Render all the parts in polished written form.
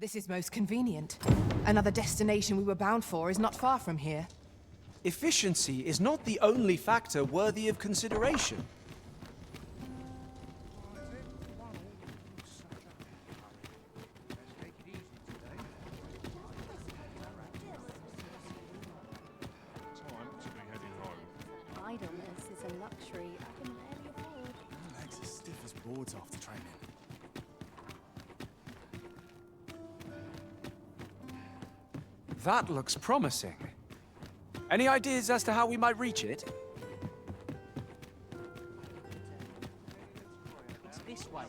This is most convenient. Another destination we were bound for is not far from here. Efficiency is not the only factor worthy of consideration. Idleness is a luxury I can rarely afford. My legs are stiff as boards after training. That looks promising. Any ideas as to how we might reach it? It's this way.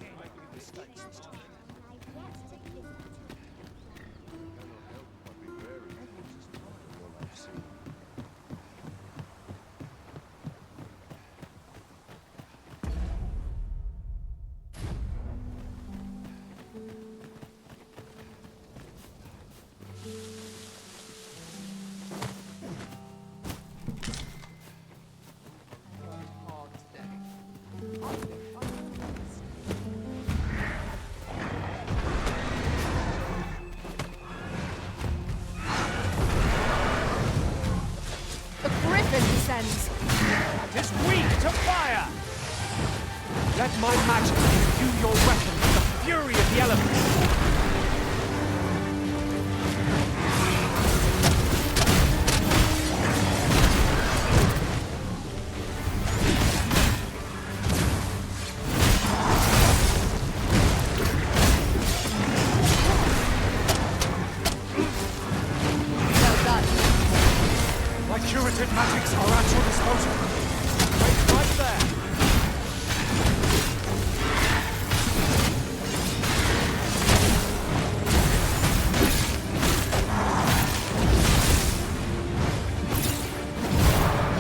It is weak to fire! Let my magic imbue your weapon with the fury of the elements! Curative magics are at your disposal. Wait right there.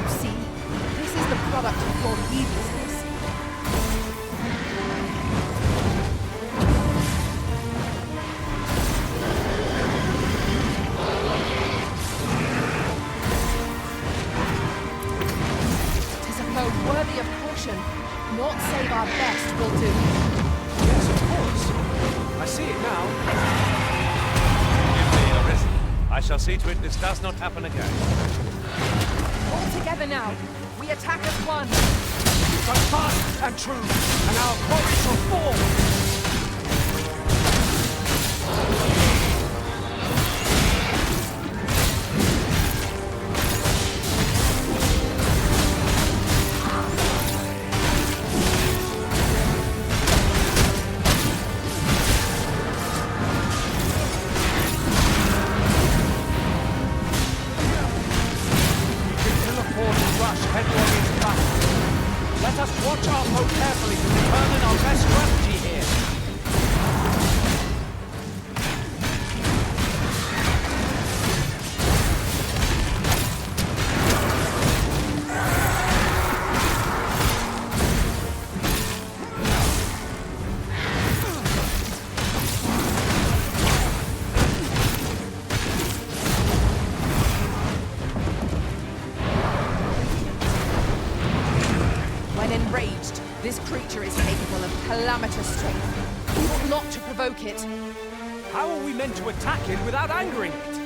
You see, this is the product of your heedlessness. Worthy of caution. Naught save our best will do. Yes, of course. I see it now. Give me a rest. I shall see to it this does not happen again. All together now. We attack as one. So fast and true, and our foes shall fall. Let us watch our foe carefully to determine our best strategy here. Enraged, this creature is capable of calamitous strength. We ought not to provoke it. How are we meant to attack it without angering it?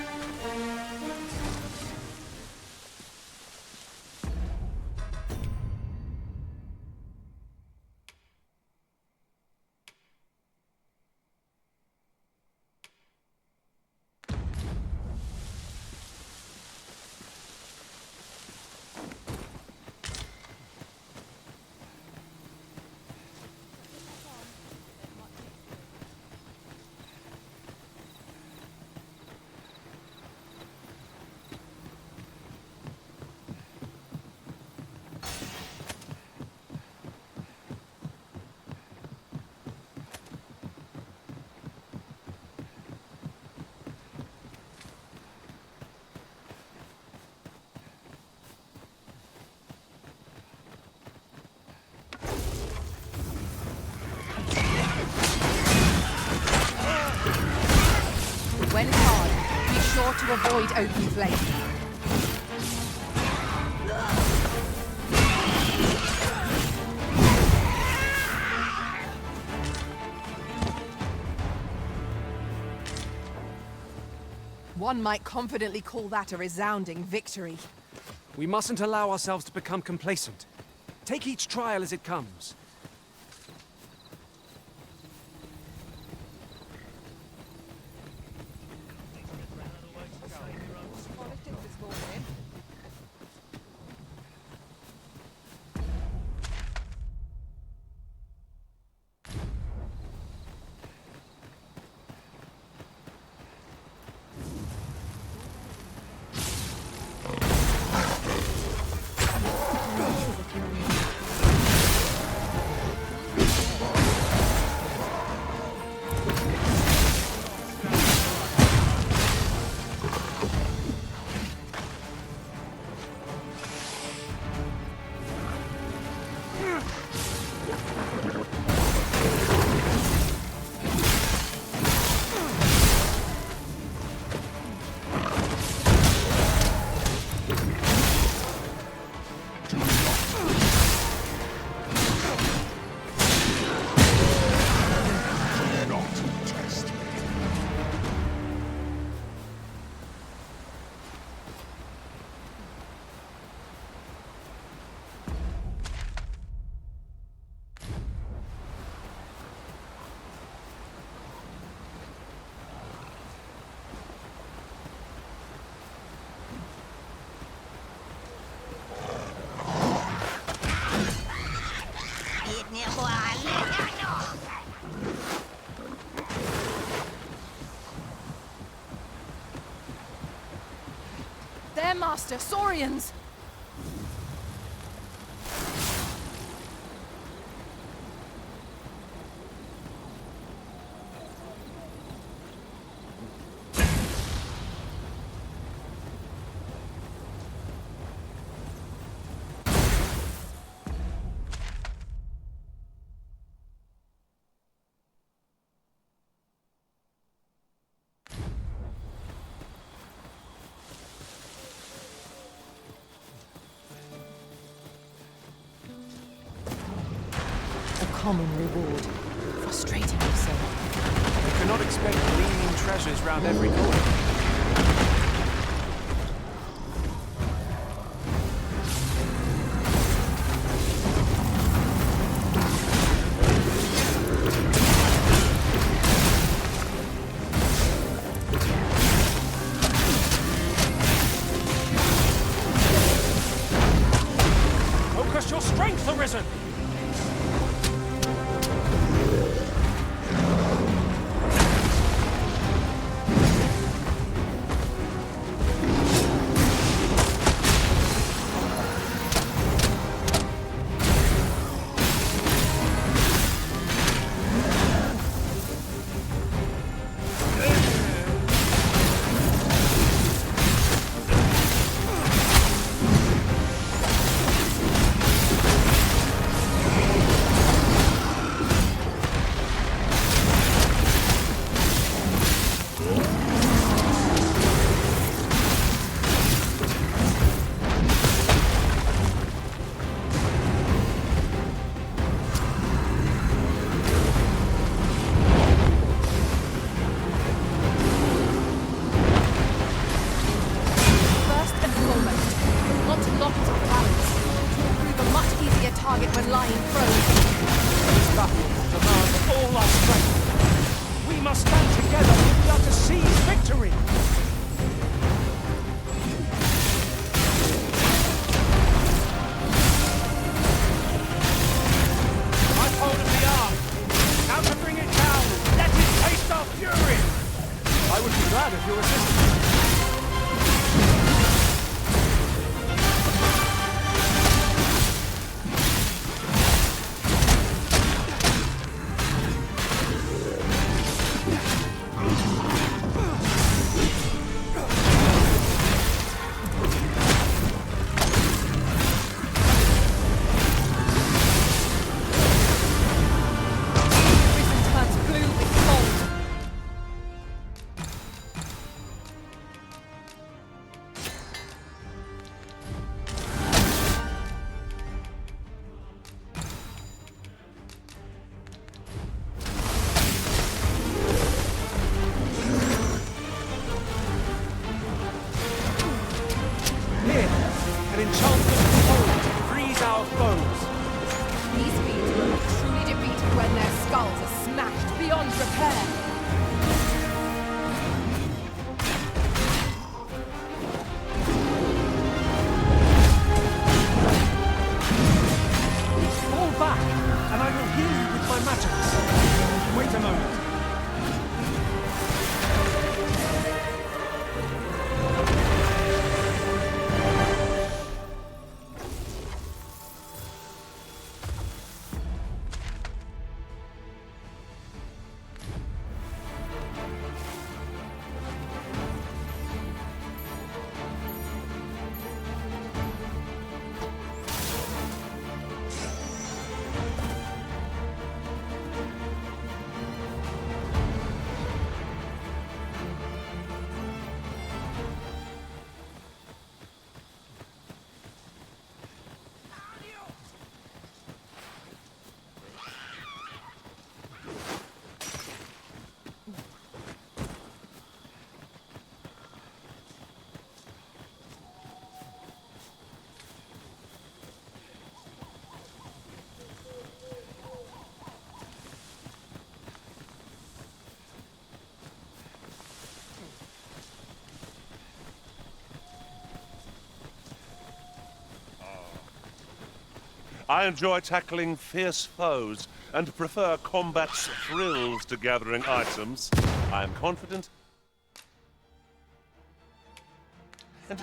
When hard, be sure to avoid open flame. One might confidently call that a resounding victory. We mustn't allow ourselves to become complacent. Take each trial as it comes. Their master, Saurians! Common reward. Frustratingly so. You cannot expect gleaming treasures round every corner. Focus your strength, Arisen! I enjoy tackling fierce foes and prefer combat's thrills to gathering items. I am confident and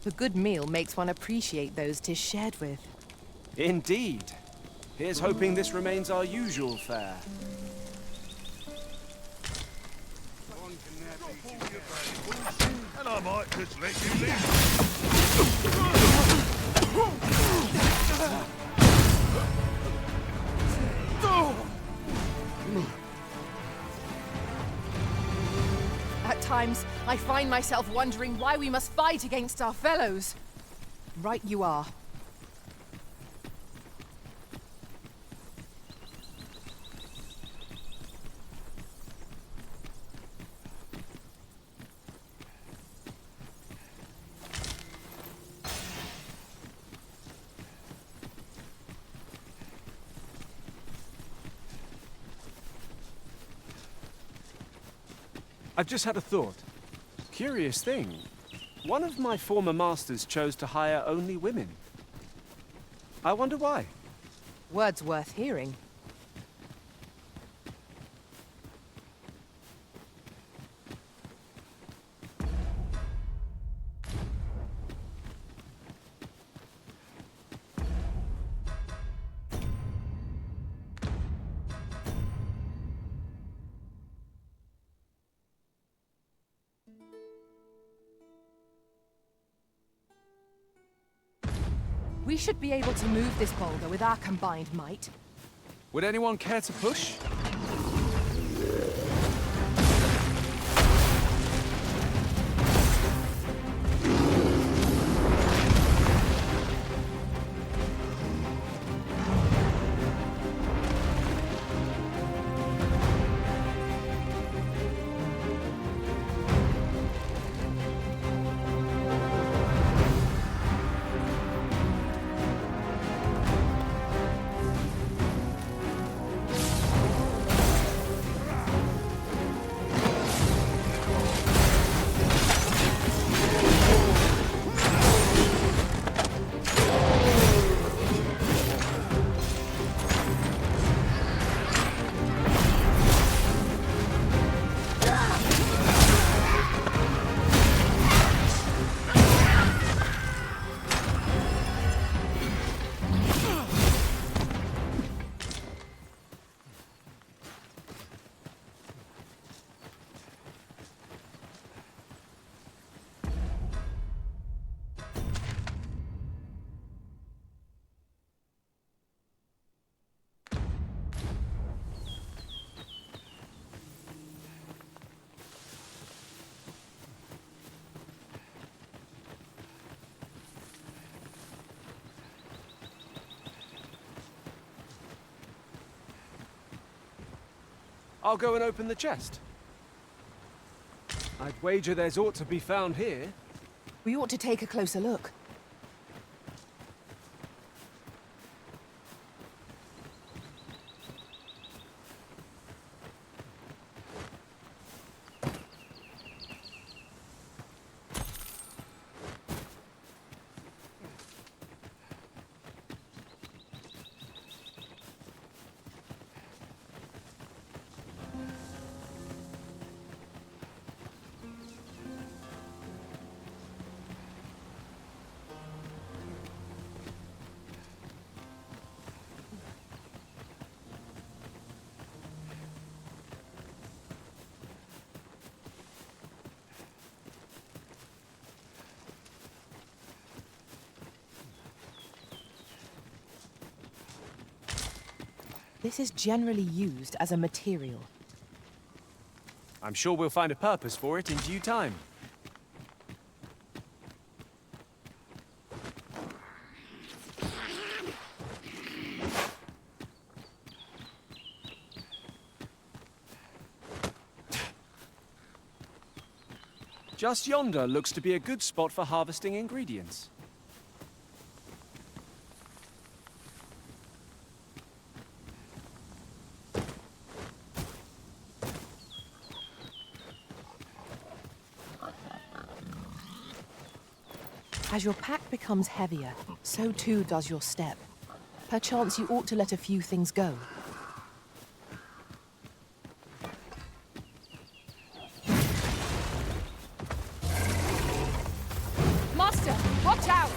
A good meal makes one appreciate those 'tis shared with. Indeed. Here's hoping this remains our usual fare. and I might just let you live. At times, I find myself wondering why we must fight against our fellows. Right you are. I've just had a thought. Curious thing. One of my former masters chose to hire only women. I wonder why. Words worth hearing. We should be able to move this boulder with our combined might. Would anyone care to push? I'll go and open the chest. I'd wager there's aught to be found here. We ought to take a closer look. This is generally used as a material. I'm sure we'll find a purpose for it in due time. Just yonder looks to be a good spot for harvesting ingredients. As your pack becomes heavier, so too does your step. Perchance you ought to let a few things go. Master, watch out!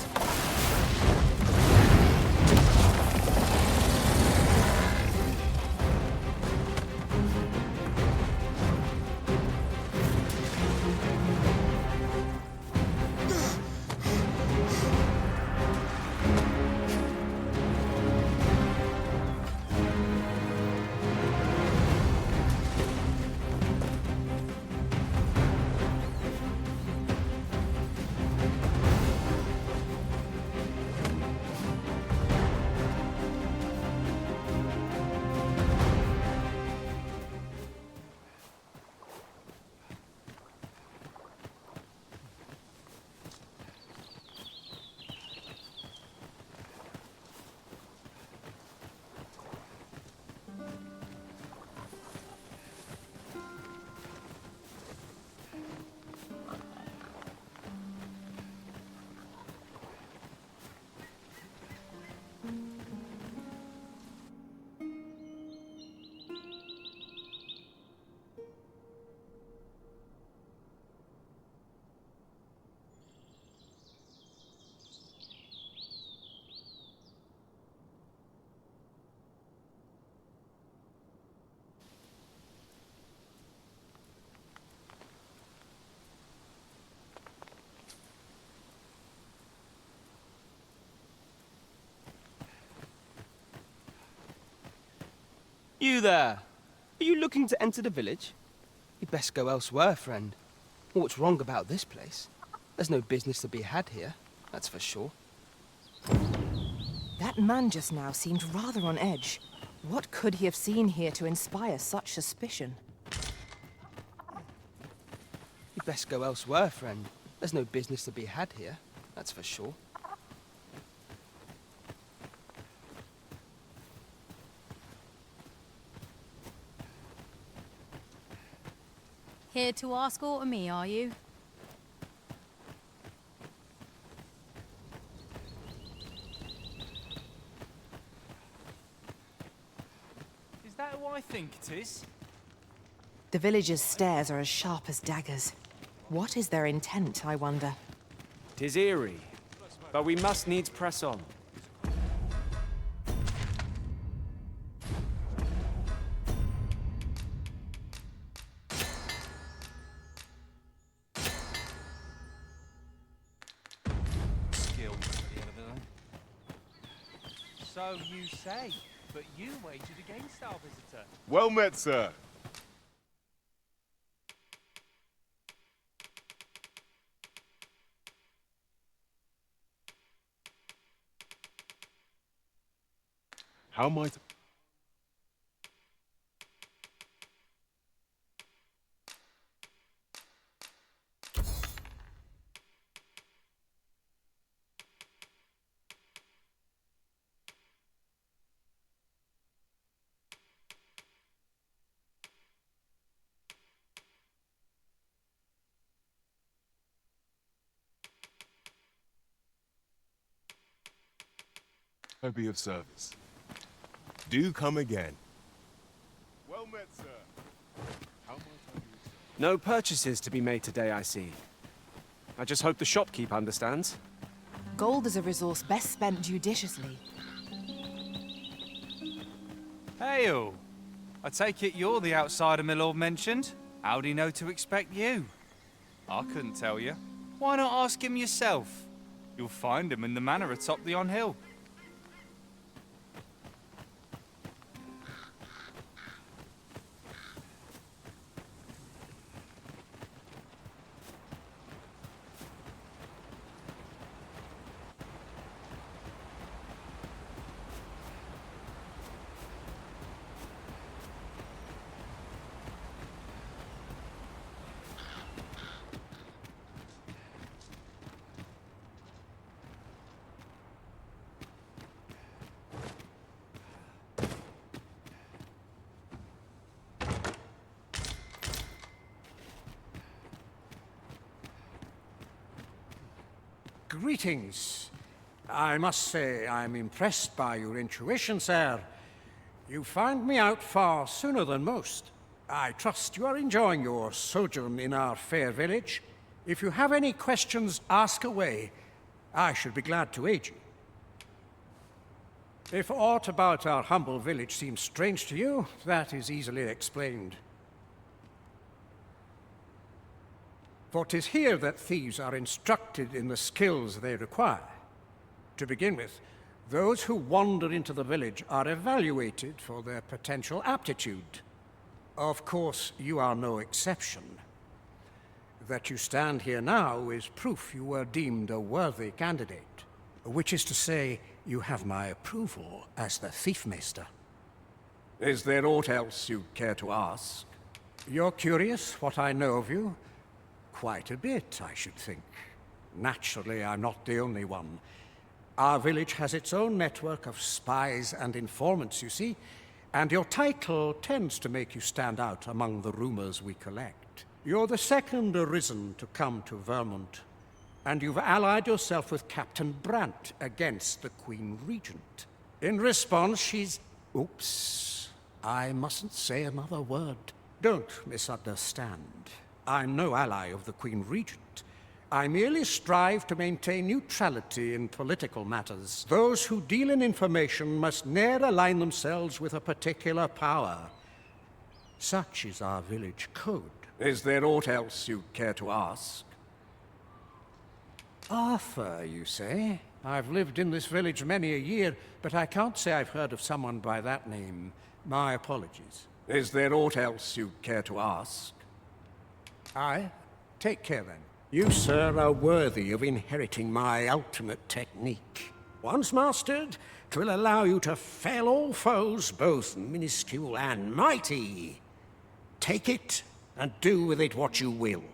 You there! Are you looking to enter the village? You'd best go elsewhere, friend. What's wrong about this place? There's no business to be had here, that's for sure. That man just now seemed rather on edge. What could he have seen here to inspire such suspicion? You'd best go elsewhere, friend. There's no business to be had here, that's for sure. Here to ask aught of me, are you? Is that who I think it is? The villagers' stares are as sharp as daggers. What is their intent, I wonder? 'Tis eerie, but we must needs press on. So you say, but you wagered against our visitor. Well met, sir. How might... I be of service. Do come again. Well met, sir. How might I be of service? No purchases to be made today, I see. I just hope the shopkeep understands. Gold is a resource best spent judiciously. Hail! I take it you're the outsider my lord mentioned. How'd he know to expect you? I couldn't tell you. Why not ask him yourself? You'll find him in the manor atop the on-hill. Greetings. I must say I'm impressed by your intuition, sir. You found me out far sooner than most. I trust you are enjoying your sojourn in our fair village. If you have any questions, ask away. I should be glad to aid you. If aught about our humble village seems strange to you, that is easily explained. For 'tis here that thieves are instructed in the skills they require. To begin with, those who wander into the village are evaluated for their potential aptitude. Of course, you are no exception. That you stand here now is proof you were deemed a worthy candidate, which is to say, you have my approval as the Thiefmaster. Is there aught else you care to ask? You're curious what I know of you? Quite a bit, I should think. Naturally, I'm not the only one. Our village has its own network of spies and informants, you see, and your title tends to make you stand out among the rumors we collect. You're the second arisen to come to Vermont, and you've allied yourself with Captain Brant against the Queen Regent. In response, she's... Oops. I mustn't say another word. Don't misunderstand. I'm no ally of the Queen Regent. I merely strive to maintain neutrality in political matters. Those who deal in information must ne'er align themselves with a particular power. Such is our village code. Is there aught else you care to ask? Arthur, you say? I've lived in this village many a year, but I can't say I've heard of someone by that name. My apologies. Is there aught else you care to ask? Aye. Take care, then. You, sir, are worthy of inheriting my ultimate technique. Once mastered, 'twill allow you to fell all foes, both minuscule and mighty. Take it, and do with it what you will.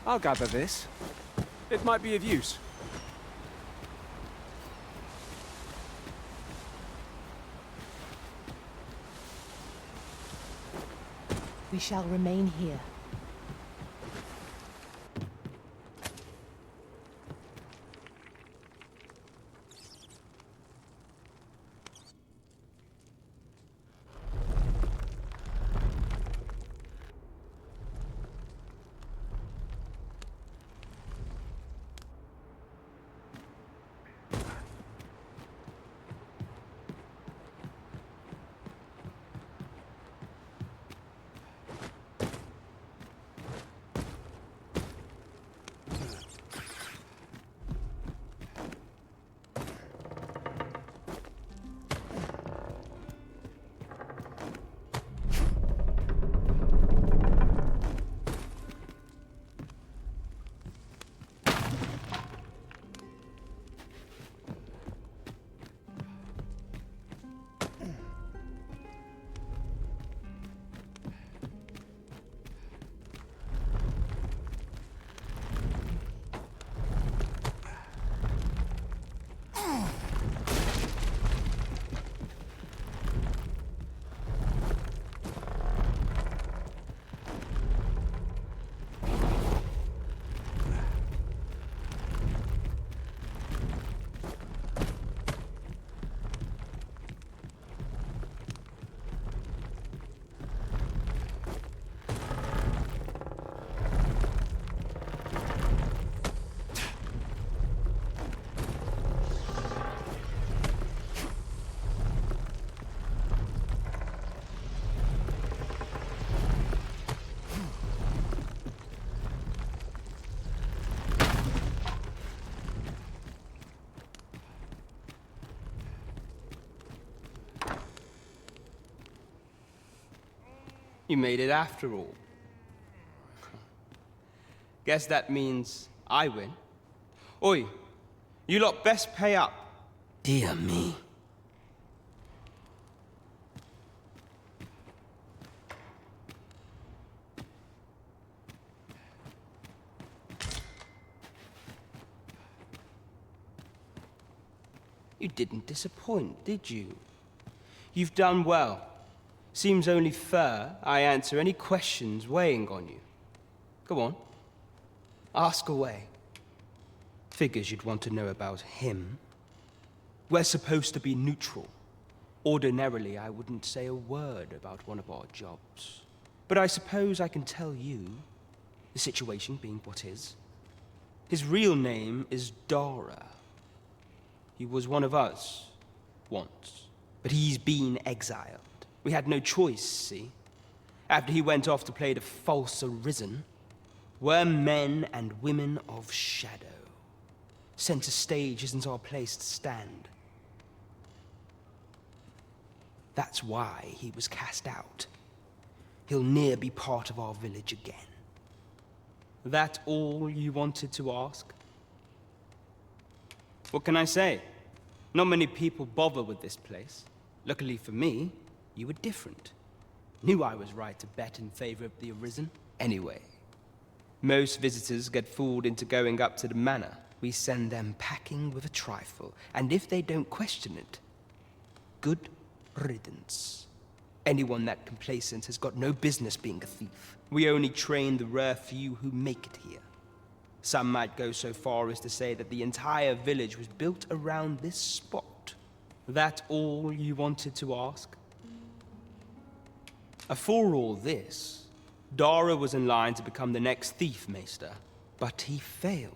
I'll gather this. It might be of use. We shall remain here. You made it after all. Guess that means I win. Oi, you lot best pay up. Dear me. You didn't disappoint, did you? You've done well. Seems only fair I answer any questions weighing on you. Go on. Ask away. Figures you'd want to know about him. We're supposed to be neutral. Ordinarily, I wouldn't say a word about one of our jobs. But I suppose I can tell you, the situation being what is. His real name is Dara. He was one of us, once. But he's been exiled. We had no choice, see? After he went off to play the false arisen, we're men and women of shadow. Center stage isn't our place to stand. That's why he was cast out. He'll ne'er be part of our village again. That all you wanted to ask? What can I say? Not many people bother with this place. Luckily for me, you were different. Knew I was right to bet in favor of the Arisen. Anyway, most visitors get fooled into going up to the manor. We send them packing with a trifle, and if they don't question it, good riddance. Anyone that complacent has got no business being a thief. We only train the rare few who make it here. Some might go so far as to say that the entire village was built around this spot. That all you wanted to ask? For all this, Dara was in line to become the next thief maester, but he failed.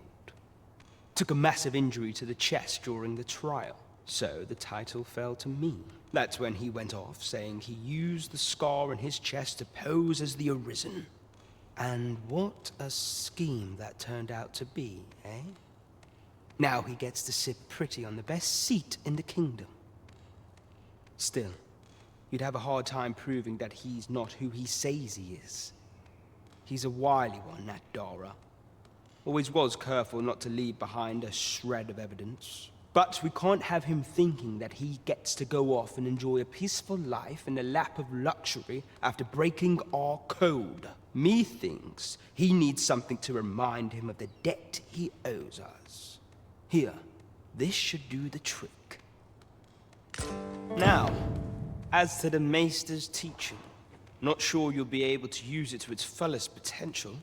Took a massive injury to the chest during the trial, so the title fell to me. That's when he went off, saying he used the scar in his chest to pose as the Arisen. And what a scheme that turned out to be, eh? Now he gets to sit pretty on the best seat in the kingdom. Still, you'd have a hard time proving that he's not who he says he is. He's a wily one, that Dara. Always was careful not to leave behind a shred of evidence. But we can't have him thinking that he gets to go off and enjoy a peaceful life in the lap of luxury after breaking our code. Methinks he needs something to remind him of the debt he owes us. Here, this should do the trick. Now, as to the Maester's teaching, Not sure you'll be able to use it to its fullest potential,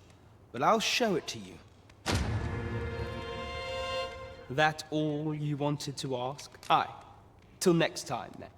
but I'll show it to you. That all you wanted to ask? Aye. Till next time, then.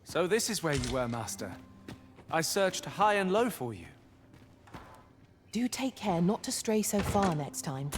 So this is where you were, Master. I searched high and low for you. Do take care not to stray so far next time.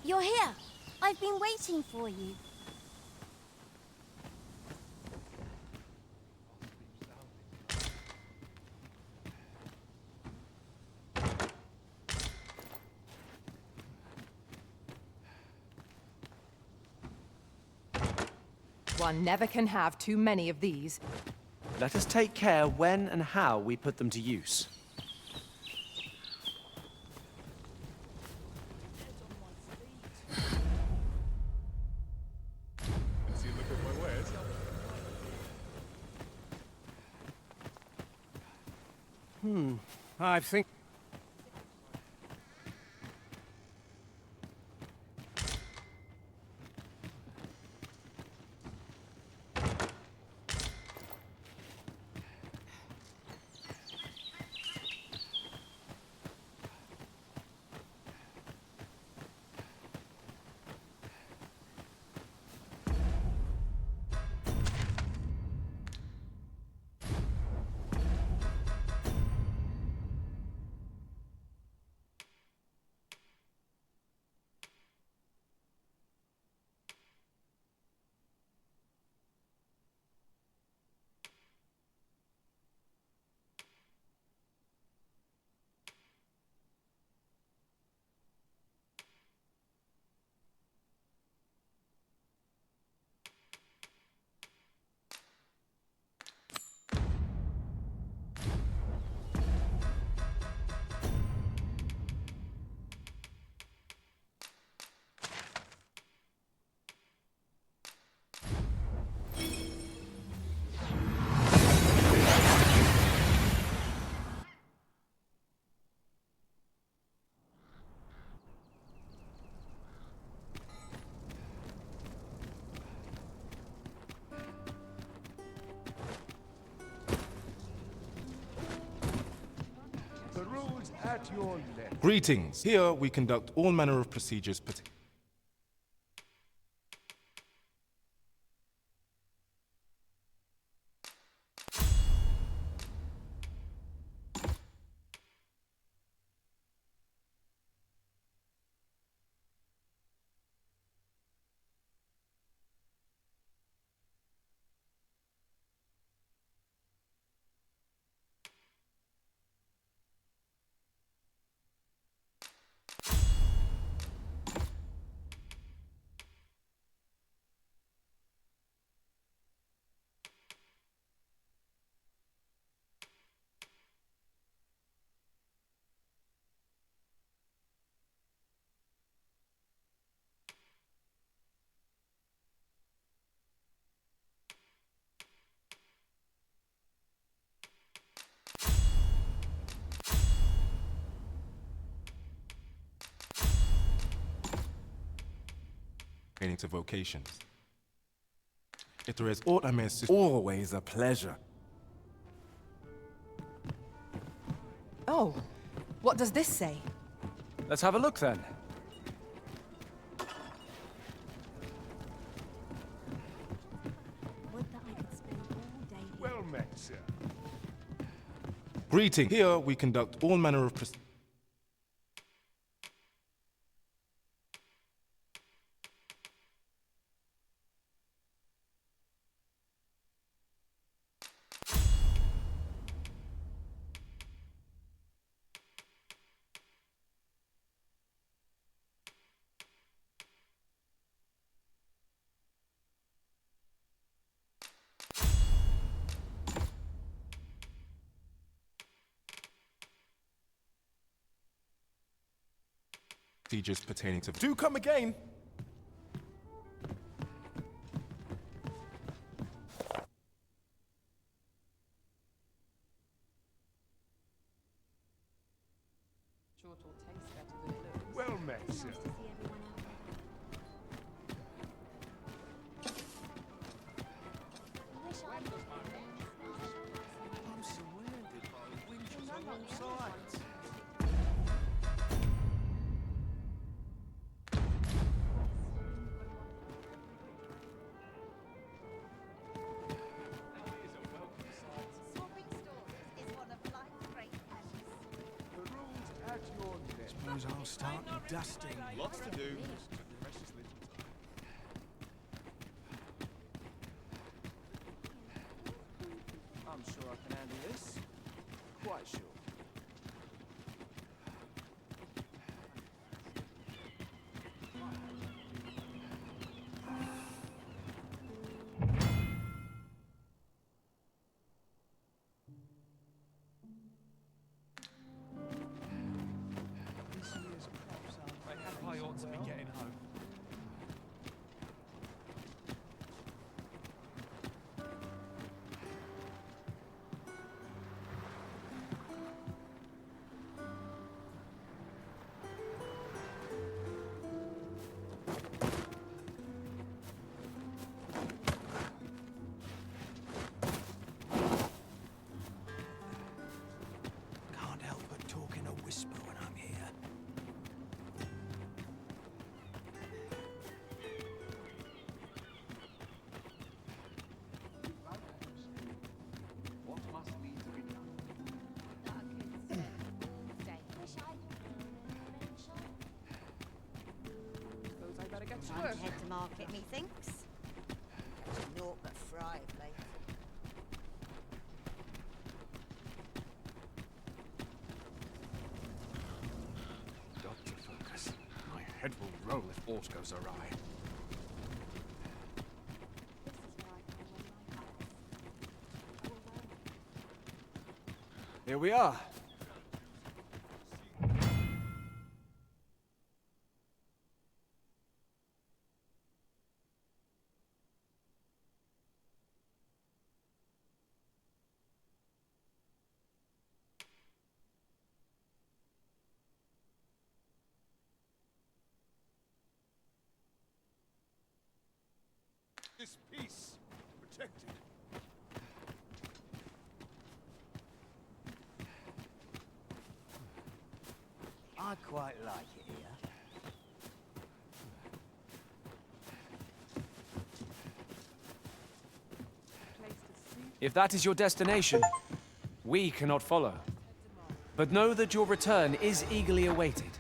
You're here. I've been waiting for you. One never can have too many of these. Let us take care when and how we put them to use. See, look at my wares. I think... The road's at your left. Greetings. Here we conduct all manner of procedures. pertaining to vocations. If there is aught I may assist, Always a pleasure. Oh, what does this say? Let's have a look then. Would that I could spend all day here. Well met, sir. greeting. Here we conduct all manner of procedures pertaining to... Do come again! Well met, sir. Nice to see everyone out there. I wish I could. I'm surrounded by winches on all sides. Swapping stories is one of life's great pleasures. The rules at your neck. Suppose I'll start the dusting. Lots to do. I'm sure I can handle this. Quite sure. I ought to be getting home. Can't help but talk in a whisper when I'm here. What must need to be done? That I could spend all day. Wish I mentioned. Suppose I better get to Time work. to head to market, methinks. Naught but fry of late. Got to focus. My head will roll if aught goes awry. This is where I find all my powers. I will learn. Here we are. This peace protected. I quite like it here. If that is your destination, we cannot follow. But know that your return is eagerly awaited.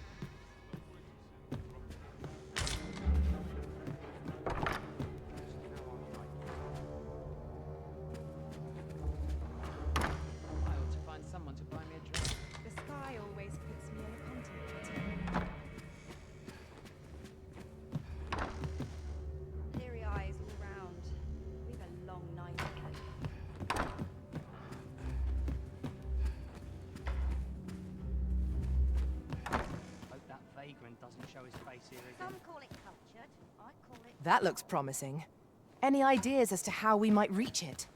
I ought to find someone to buy me a drink. The sky always puts me in a contemplative. Bleary eyes all round. We've a long night ahead. Hope that vagrant doesn't show his face here again. Some call it cultured. I call it... That looks promising. Any ideas as to how we might reach it?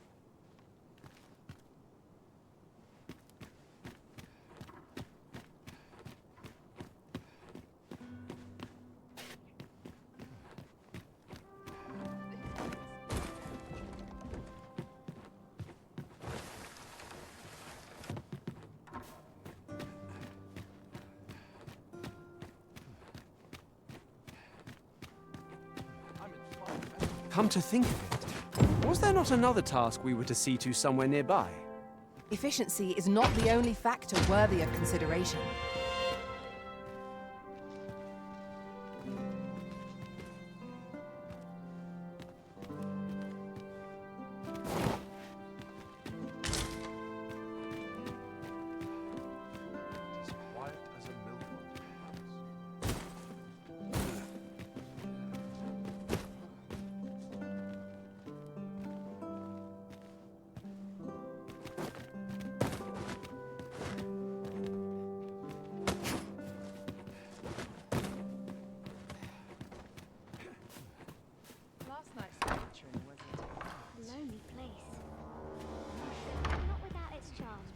Come to think of it, was there not another task we were to see to somewhere nearby? Efficiency is not the only factor worthy of consideration. As quiet as a milk. Last night's lecturing was A lonely place. Not without its charms.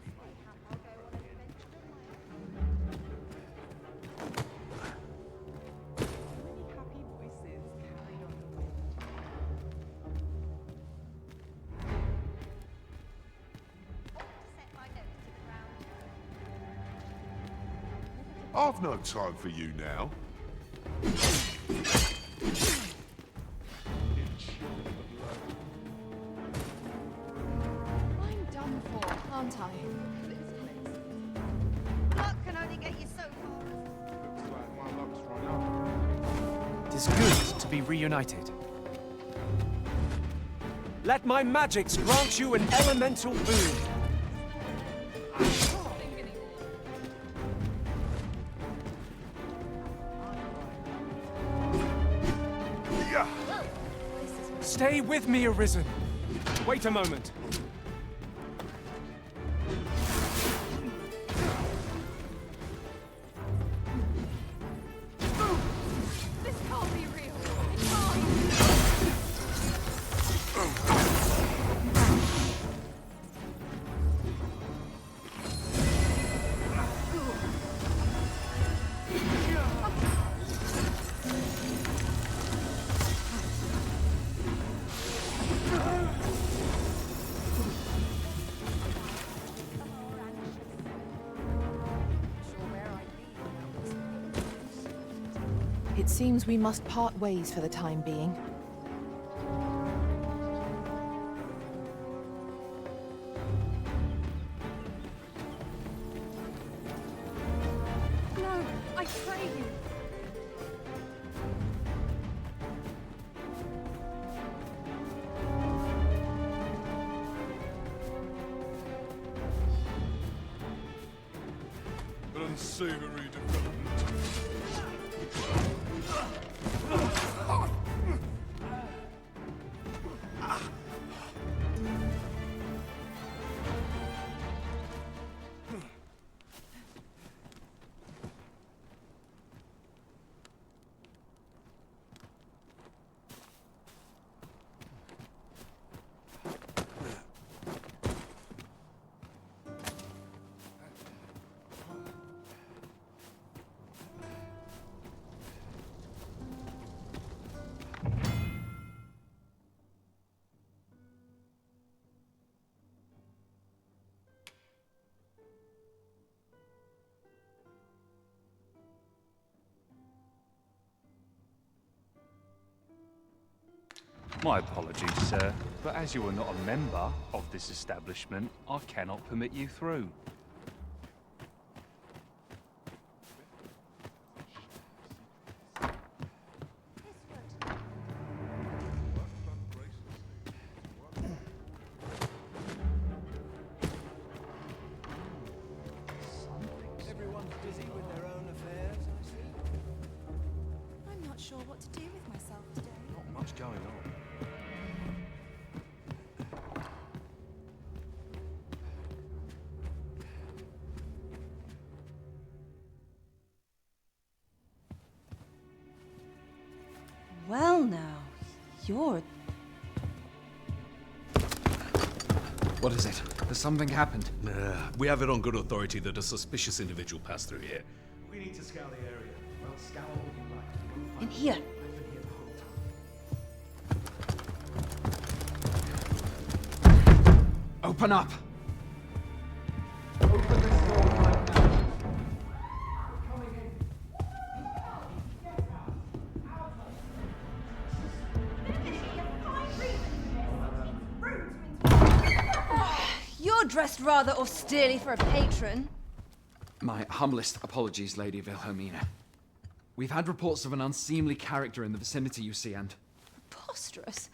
happy voices carried on the wind. I've no time for you now. I'm done for, aren't I? Luck can only get you so far. Looks like my luck's run out. It is good to be reunited. Let my magics grant you an elemental boon. Yeah. Stay with me, Arisen. Wait a moment. This can't be real. It can't. It seems we must part ways for the time being. No, I pray you. An unsavory development. My apologies, sir, but as you are not a member of this establishment, I cannot permit you through. Everyone's busy with their own affairs, I see. I'm not sure what to do with myself today. Not much going on. Well now, you're... What is it? Has something happened? We have it on good authority that a suspicious individual passed through here. We need to scour the area. Well, scour all you like. We'll find In here. I've been here the whole time. Open up! Open this door right now. We're coming in. Get out! Out of dressed rather austerely for a patron. My humblest apologies, Lady Wilhelmina. We've had reports of an unseemly character in the vicinity, you see, and... Preposterous.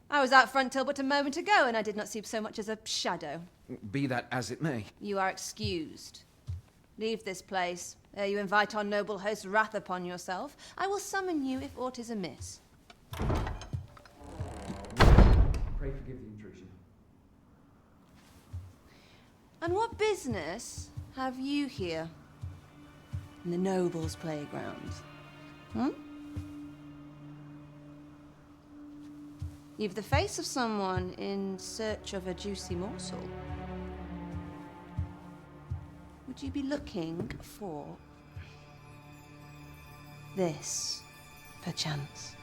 I was out front till but a moment ago, and I did not see so much as a shadow. Be that as it may. You are excused. Leave this place, ere you invite our noble host's wrath upon yourself. I will summon you if aught is amiss. Pray forgive the intrusion. And what business have you here? In the nobles' playgrounds? Hmm? You've the face of someone in search of a juicy morsel. Would you be looking for this, perchance?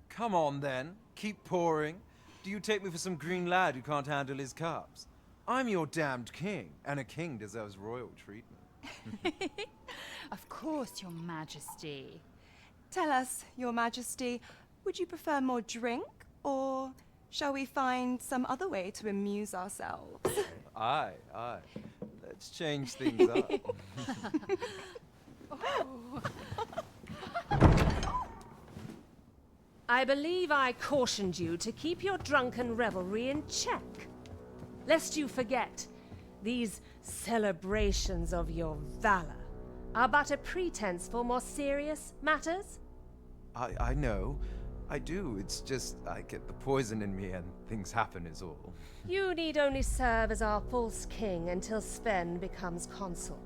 Come on, then. Keep pouring. Do you take me for some green lad who can't handle his cups? I'm your damned king, and a king deserves royal treatment. Of course, Your Majesty. Tell us, Your Majesty, would you prefer more drink, or shall we find some other way to amuse ourselves? Aye. Let's change things up. I believe I cautioned you to keep your drunken revelry in check. Lest you forget, these celebrations of your valor are but a pretense for more serious matters. I know. I do. It's just I get the poison in me and things happen is all. You need only serve as our false king until Sven becomes consul.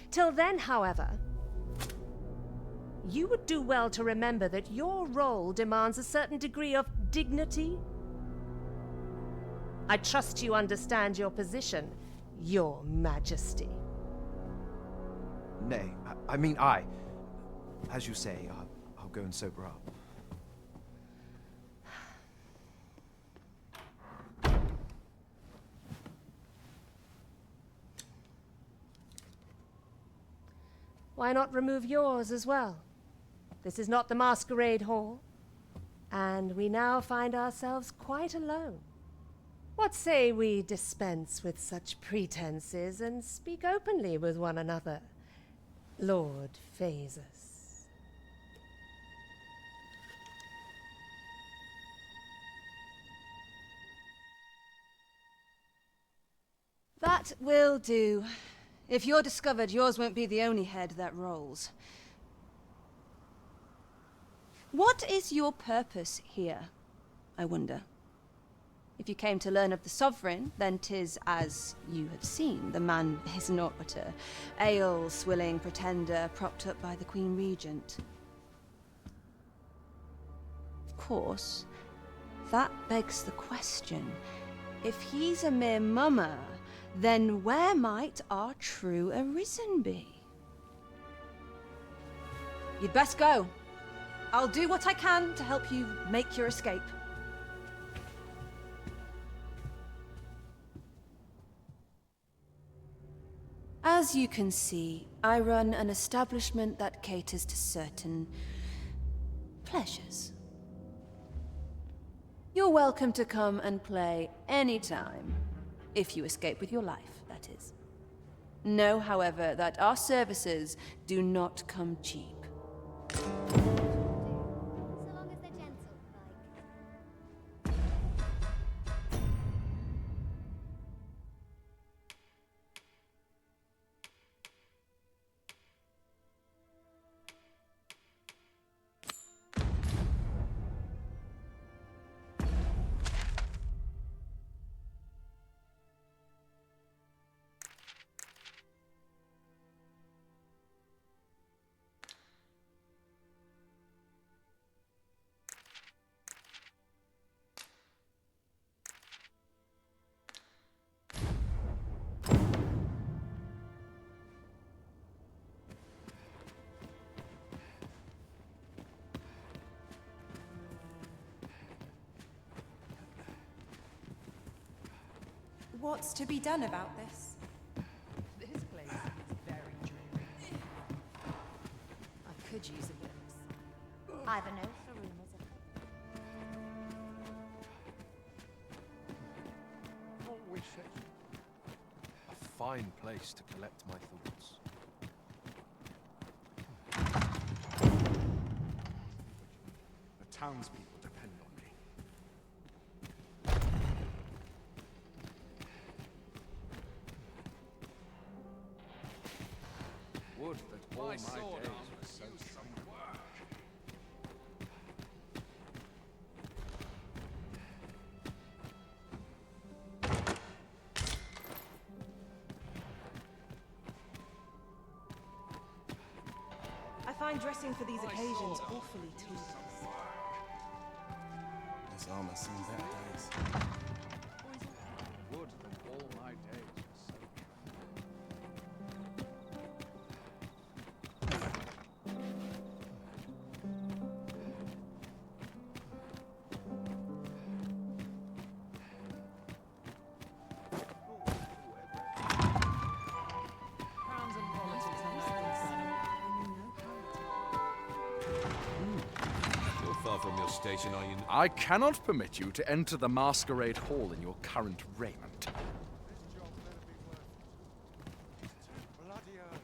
Till then, however, you would do well to remember that your role demands a certain degree of dignity. I trust you understand your position, Your Majesty. Nay, as you say, I'll go and sober up. Why not remove yours as well? This is not the masquerade hall, and we now find ourselves quite alone. What say we dispense with such pretenses and speak openly with one another, Lord Phasus? That will do. If you're discovered, yours won't be the only head that rolls. What is your purpose here, I wonder? If you came to learn of the Sovereign, then 'tis as you have seen. The man is naught but a ale-swilling pretender propped up by the Queen Regent. Of course, that begs the question. If he's a mere mummer, then where might our true Arisen be? You'd best go. I'll do what I can to help you make your escape. As you can see, I run an establishment that caters to certain pleasures. You're welcome to come and play anytime, if you escape with your life, that is. Know, however, that our services do not come cheap. What's to be done about this? This place is very dreary. I could use a glimpse. I've a note for rumors fine place to collect my thoughts. The townspeople depend on me. Would that all my days were so simple. I find dressing for these occasions awfully tedious. This armor seems that days. Would that all my days were so Crowns and politics You're far from your station, are you? I cannot permit you to enter the masquerade hall in your current raiment. bloody early.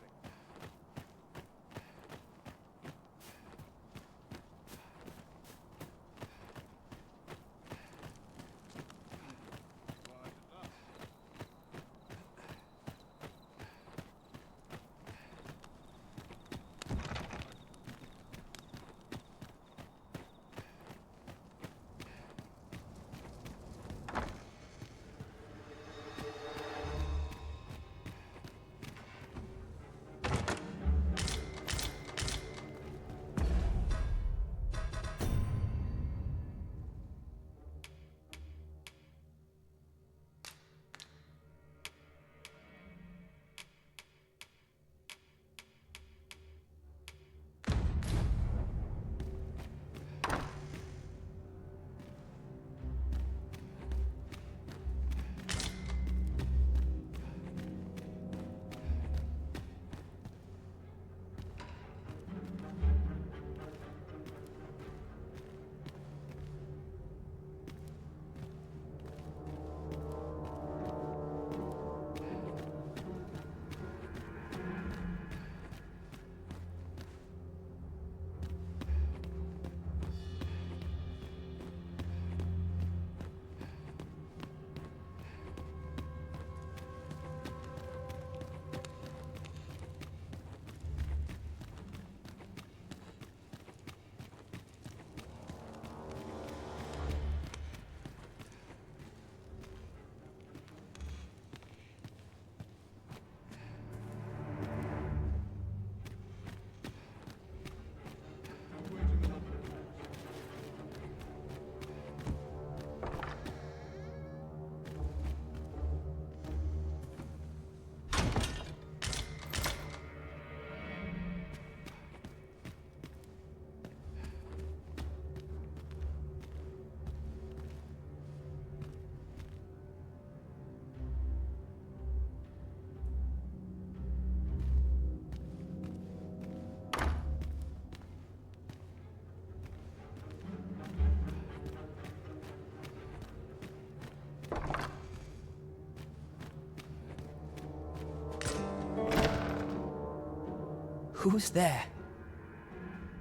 Who's there?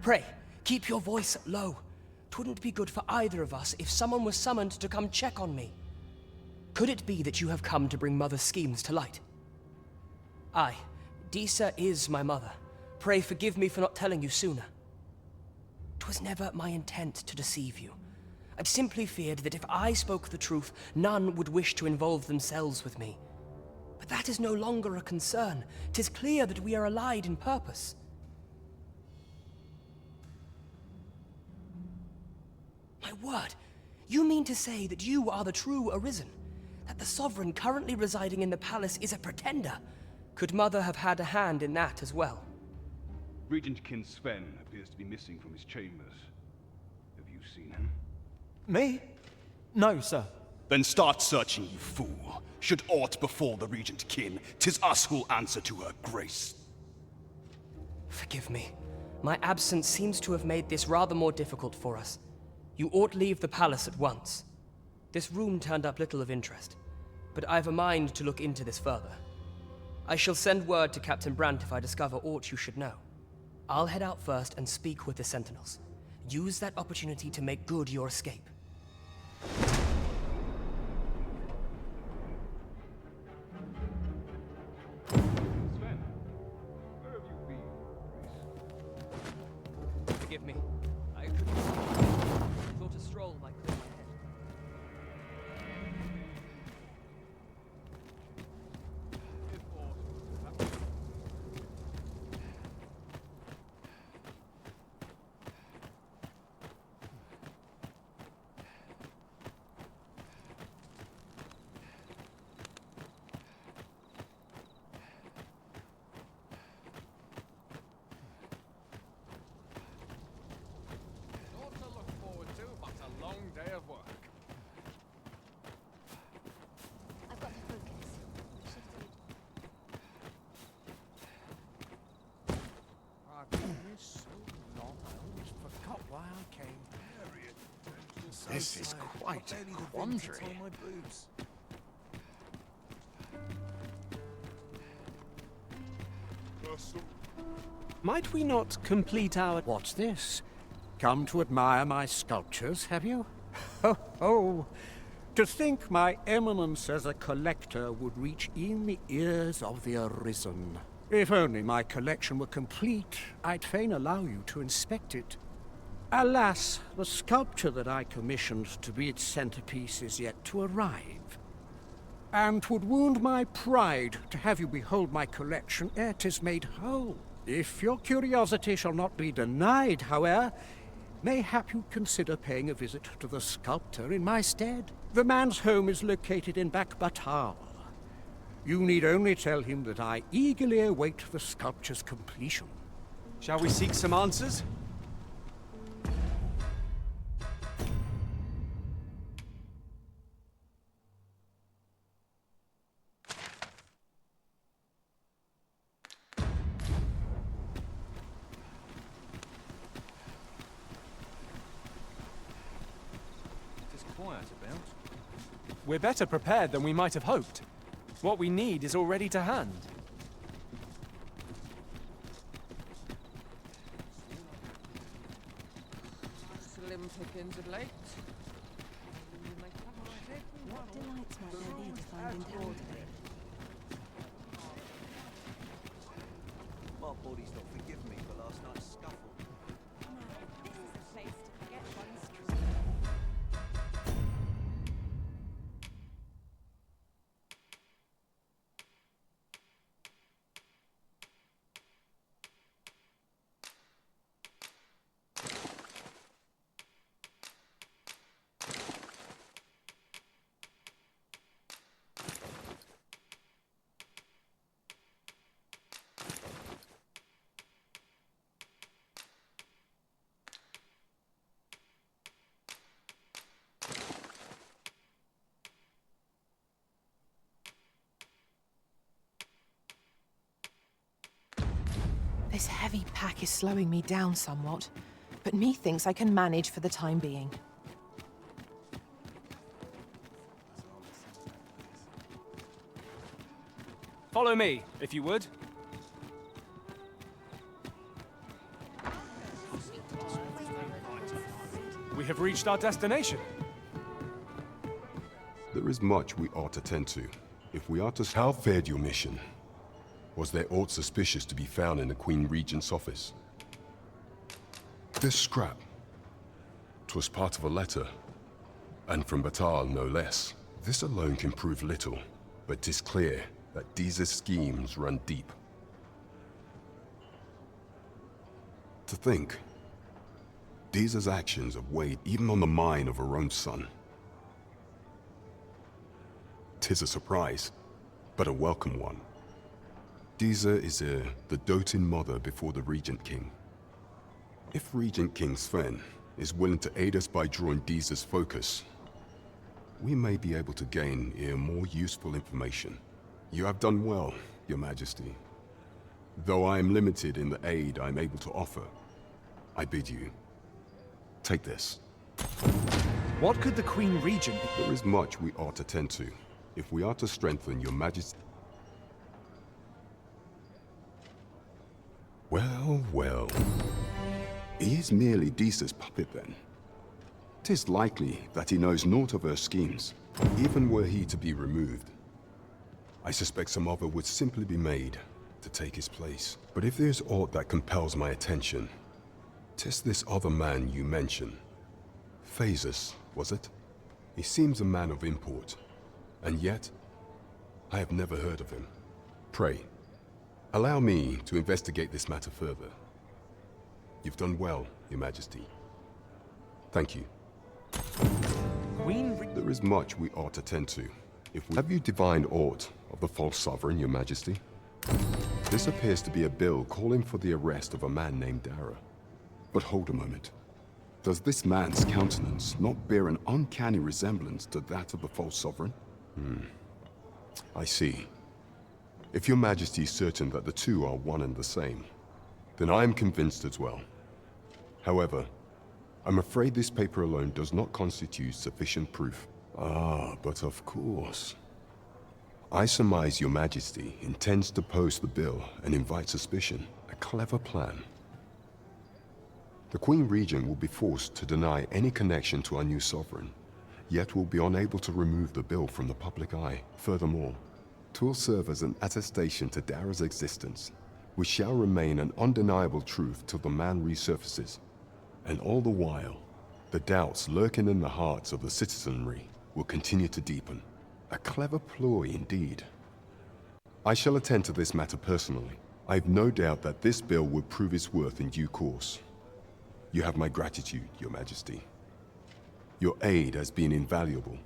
Pray, keep your voice low. 'Twouldn't be good for either of us if someone was summoned to come check on me. Could it be that you have come to bring Mother's schemes to light? Aye, Disa is my mother. Pray forgive me for not telling you sooner. 'Twas never my intent to deceive you. I'd simply feared that if I spoke the truth, none would wish to involve themselves with me. But that is no longer a concern. 'Tis clear that we are allied in purpose. My word, you mean to say that you are the true Arisen? That the Sovereign currently residing in the palace is a pretender? Could Mother have had a hand in that as well? Regent Kin Sven appears to be missing from his chambers. Have you seen him? Me? No, sir. Then start searching, you fool. Should aught befall the Regent Kin, 'tis us who'll answer to her grace. Forgive me. My absence seems to have made this rather more difficult for us. You ought leave the palace at once. This room turned up little of interest, but I've a mind to look into this further. I shall send word to Captain Brandt if I discover aught you should know. I'll head out first and speak with the Sentinels. Use that opportunity to make good your escape. Forgive me. I couldn't sleep. Thought a stroll might clear my head. Day of work. I've got to focus. I've been here so long, I almost forgot why I came. This is quite a quandary. Might we not complete our... What's this? Come to admire my sculptures, have you? Ho ho! To think my eminence as a collector would reach in the ears of the arisen. If only my collection were complete, I'd fain allow you to inspect it. Alas, the sculpture that I commissioned to be its centerpiece is yet to arrive. And 'twould wound my pride to have you behold my collection ere 'tis made whole. If your curiosity shall not be denied, however, mayhap you consider paying a visit to the sculptor in my stead. The man's home is located in Bakbatal. You need only tell him that I eagerly await the sculpture's completion. Shall we seek some answers? We're better prepared than we might have hoped. What we need is already to hand. Slim pickings of late. What delights might there be to find in town today? My body's not forgiven me for last night's scuffle. This is a place to forget one's This heavy pack is slowing me down somewhat, but methinks I can manage for the time being. Follow me, if you would. We have reached our destination. There is much we ought to tend to. If we are to... How fared your mission? Was there aught suspicious to be found in the Queen Regent's office? This scrap. 'Twas part of a letter. And from Batal, no less. This alone can prove little, but 'tis clear that Deeza's schemes run deep. To think, Deeza's actions have weighed even on the mind of her own son. 'Tis a surprise, but a welcome one. Deeza is the doting mother before the Regent King. If Regent King Sven is willing to aid us by drawing Deeza's focus, we may be able to gain more useful information. You have done well, Your Majesty. Though I am limited in the aid I'm able to offer, I bid you, take this. What could the Queen Regent... There is much we ought to tend to, if we are to strengthen Your Majesty. Well, well. He is merely Disa's puppet then. 'Tis likely that he knows naught of her schemes, even were he to be removed. I suspect some other would simply be made to take his place. But if there's aught that compels my attention, 'tis this other man you mention. Phasus, was it? He seems a man of import, and yet I have never heard of him. Pray, allow me to investigate this matter further. You've done well, Your Majesty. Thank you. There is much we ought to tend to. Have you divined aught of the false sovereign, Your Majesty? This appears to be a bill calling for the arrest of a man named Dara. But hold a moment. Does this man's countenance not bear an uncanny resemblance to that of the false sovereign? I see. If Your Majesty is certain that the two are one and the same, then I am convinced as well. However, I'm afraid this paper alone does not constitute sufficient proof. Ah, but of course. I surmise Your Majesty intends to post the bill and invite suspicion. A clever plan. The Queen Regent will be forced to deny any connection to our new sovereign, yet will be unable to remove the bill from the public eye. Furthermore, 'twill serve as an attestation to Dara's existence, which shall remain an undeniable truth till the man resurfaces. And all the while, the doubts lurking in the hearts of the citizenry will continue to deepen. A clever ploy indeed. I shall attend to this matter personally. I've no doubt that this bill will prove its worth in due course. You have my gratitude, Your Majesty. Your aid has been invaluable.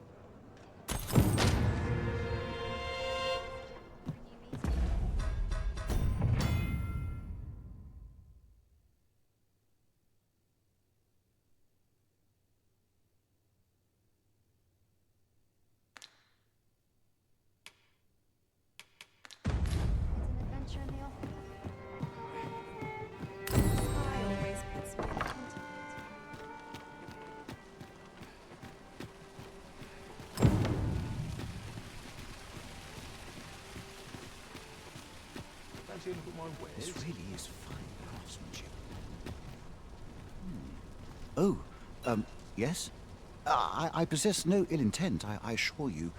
This really is fine craftsmanship. Oh, yes? I possess no ill intent, I assure you.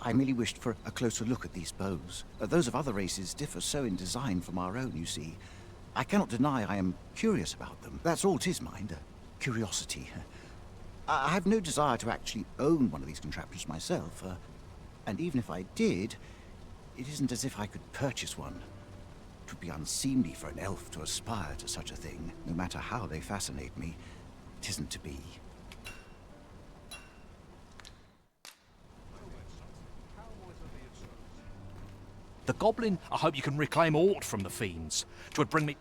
I merely wished for a closer look at these bows. Those of other races differ so in design from our own, you see. I cannot deny I am curious about them. That's all 'tis, mind, curiosity. I have no desire to actually own one of these contraptions myself, and even if I did, it isn't as if I could purchase one. It would be unseemly for an elf to aspire to such a thing, no matter how they fascinate me. It isn't to be. The goblin, I hope you can reclaim aught from the fiends. 'Twould bring me...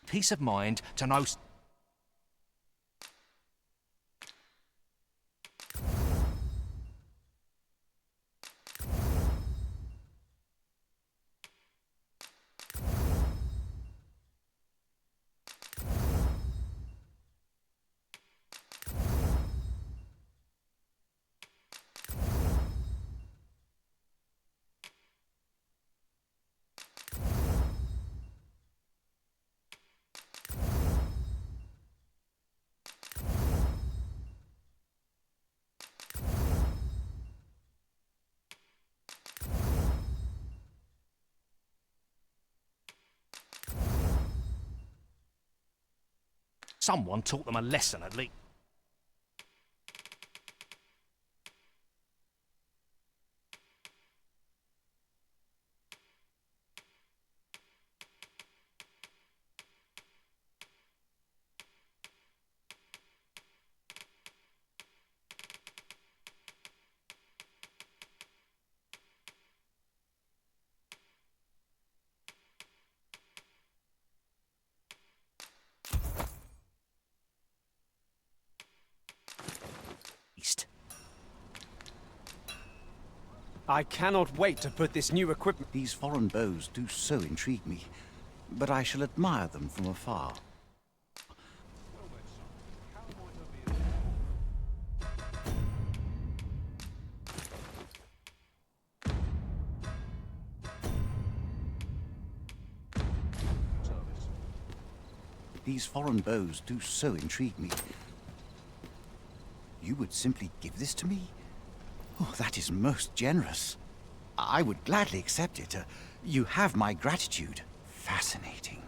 peace of mind to know... Someone taught them a lesson at least. I cannot wait to put this new equipment... These foreign bows do so intrigue me, but I shall admire them from afar. These foreign bows do so intrigue me. You would simply give this to me? Oh, that is most generous. I would gladly accept it. You have my gratitude. Fascinating.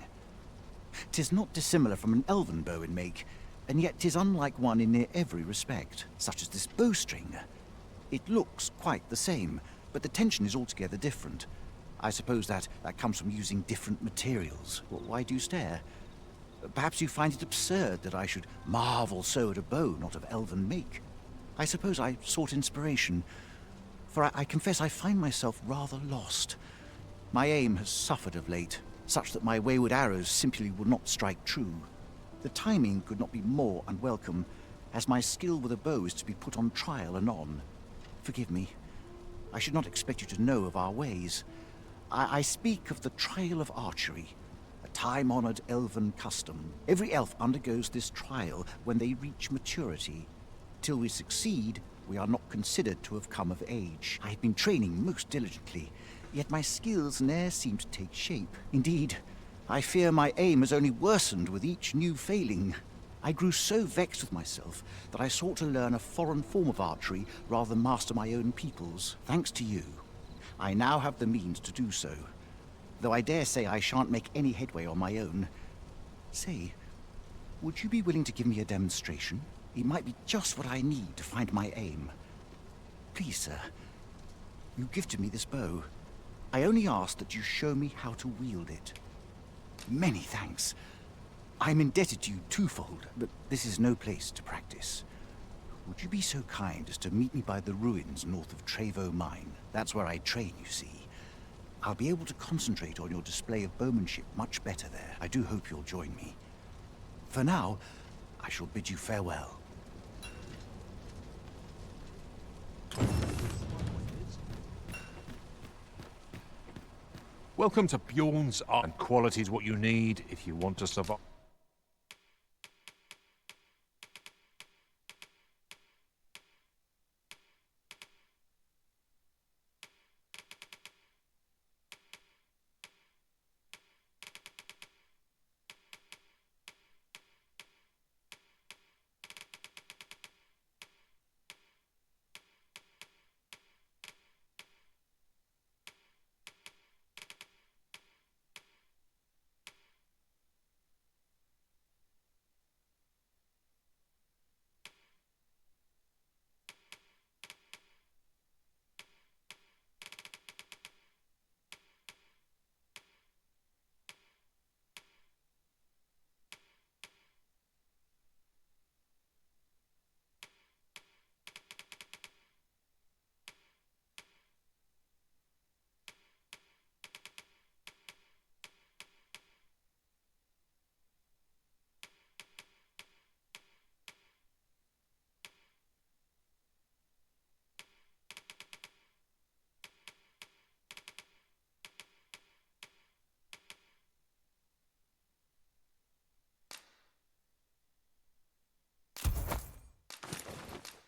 'Tis not dissimilar from an elven bow in make, and yet 'tis unlike one in near every respect, such as this bowstring. It looks quite the same, but the tension is altogether different. I suppose that comes from using different materials. Why do you stare? Perhaps you find it absurd that I should marvel so at a bow not of elven make. I suppose I sought inspiration, for I confess I find myself rather lost. My aim has suffered of late, such that my wayward arrows simply will not strike true. The timing could not be more unwelcome, as my skill with a bow is to be put on trial anon. Forgive me. I should not expect you to know of our ways. I speak of the trial of archery, a time-honored elven custom. Every elf undergoes this trial when they reach maturity. Till we succeed, we are not considered to have come of age. I have been training most diligently, yet my skills ne'er seem to take shape. Indeed, I fear my aim has only worsened with each new failing. I grew so vexed with myself that I sought to learn a foreign form of archery rather than master my own people's. Thanks to you, I now have the means to do so, though I dare say I shan't make any headway on my own. Say, would you be willing to give me a demonstration? It might be just what I need to find my aim. Please, sir, you gifted me this bow. I only ask that you show me how to wield it. Many thanks. I'm indebted to you twofold, but this is no place to practice. Would you be so kind as to meet me by the ruins north of Trevo Mine? That's where I train, you see. I'll be able to concentrate on your display of bowmanship much better there. I do hope you'll join me. For now, I shall bid you farewell. Welcome to Bjorn's Art, and quality is what you need if you want to survive.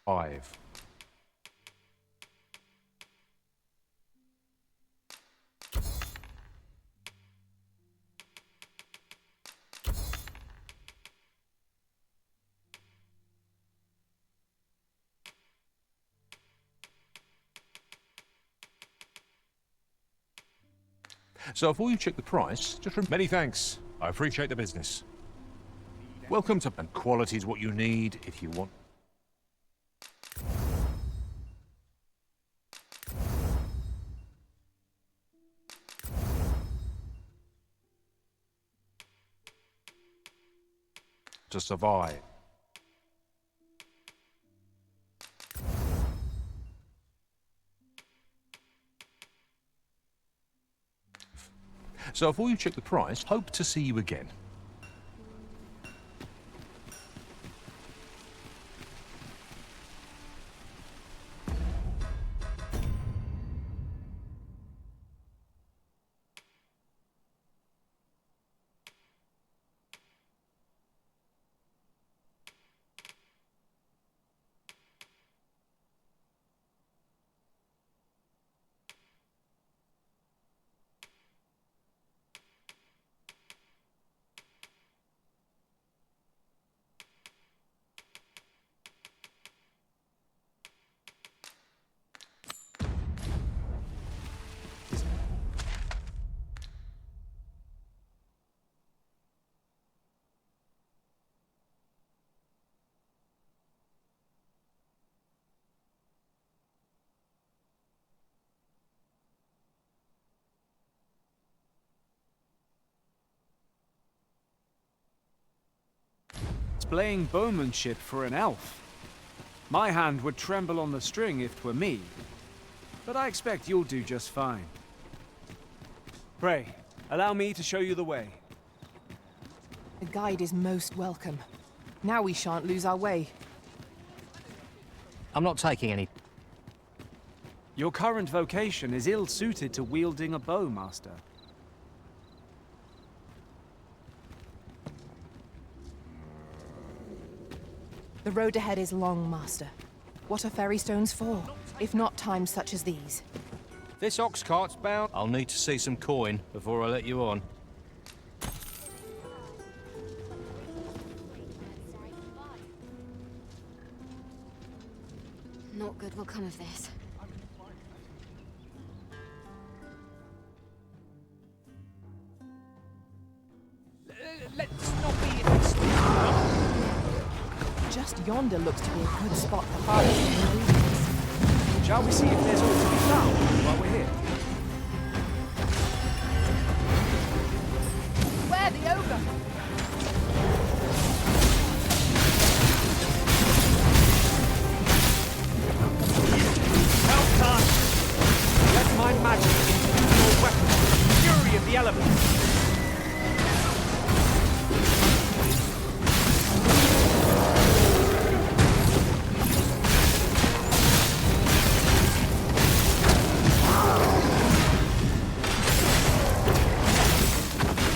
Five. So before you check the price, just many thanks. I appreciate the business. Welcome to, and quality is what you need if you want. To survive. So before you check the price, hope to see you again. displaying bowmanship for an elf. My hand would tremble on the string if 'twere me, but I expect you'll do just fine. Pray, allow me to show you the way. The guide is most welcome. Now we shan't lose our way. I'm not taking any. Your current vocation is ill-suited to wielding a bow, Master. The road ahead is long, Master. What are ferry stones for, if not times such as these? This ox cart's bound. I'll need to see some coin before I let you on. Not good will come of this. Let's not be... Just yonder looks to be a good spot for harvesting ingredients. Shall we see if there's aught to be found while we're here? Where the ogre? Well done! Let my magic infuse your weapon with the fury of the elements.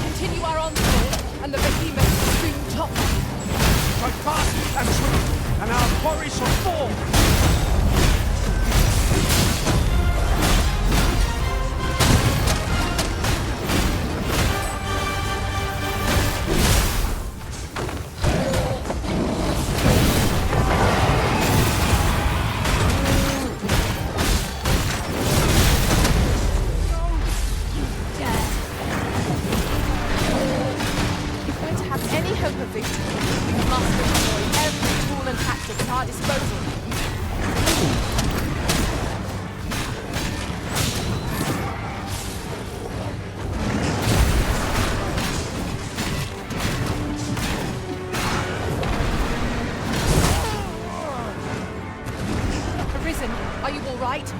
Continue our onslaught, and the behemoth will soon topple. Strike fast and true, and our quarry shall fall! If we're to have any hope of victory, we must employ every tool and tactic at our disposal. Arisen, are you all right?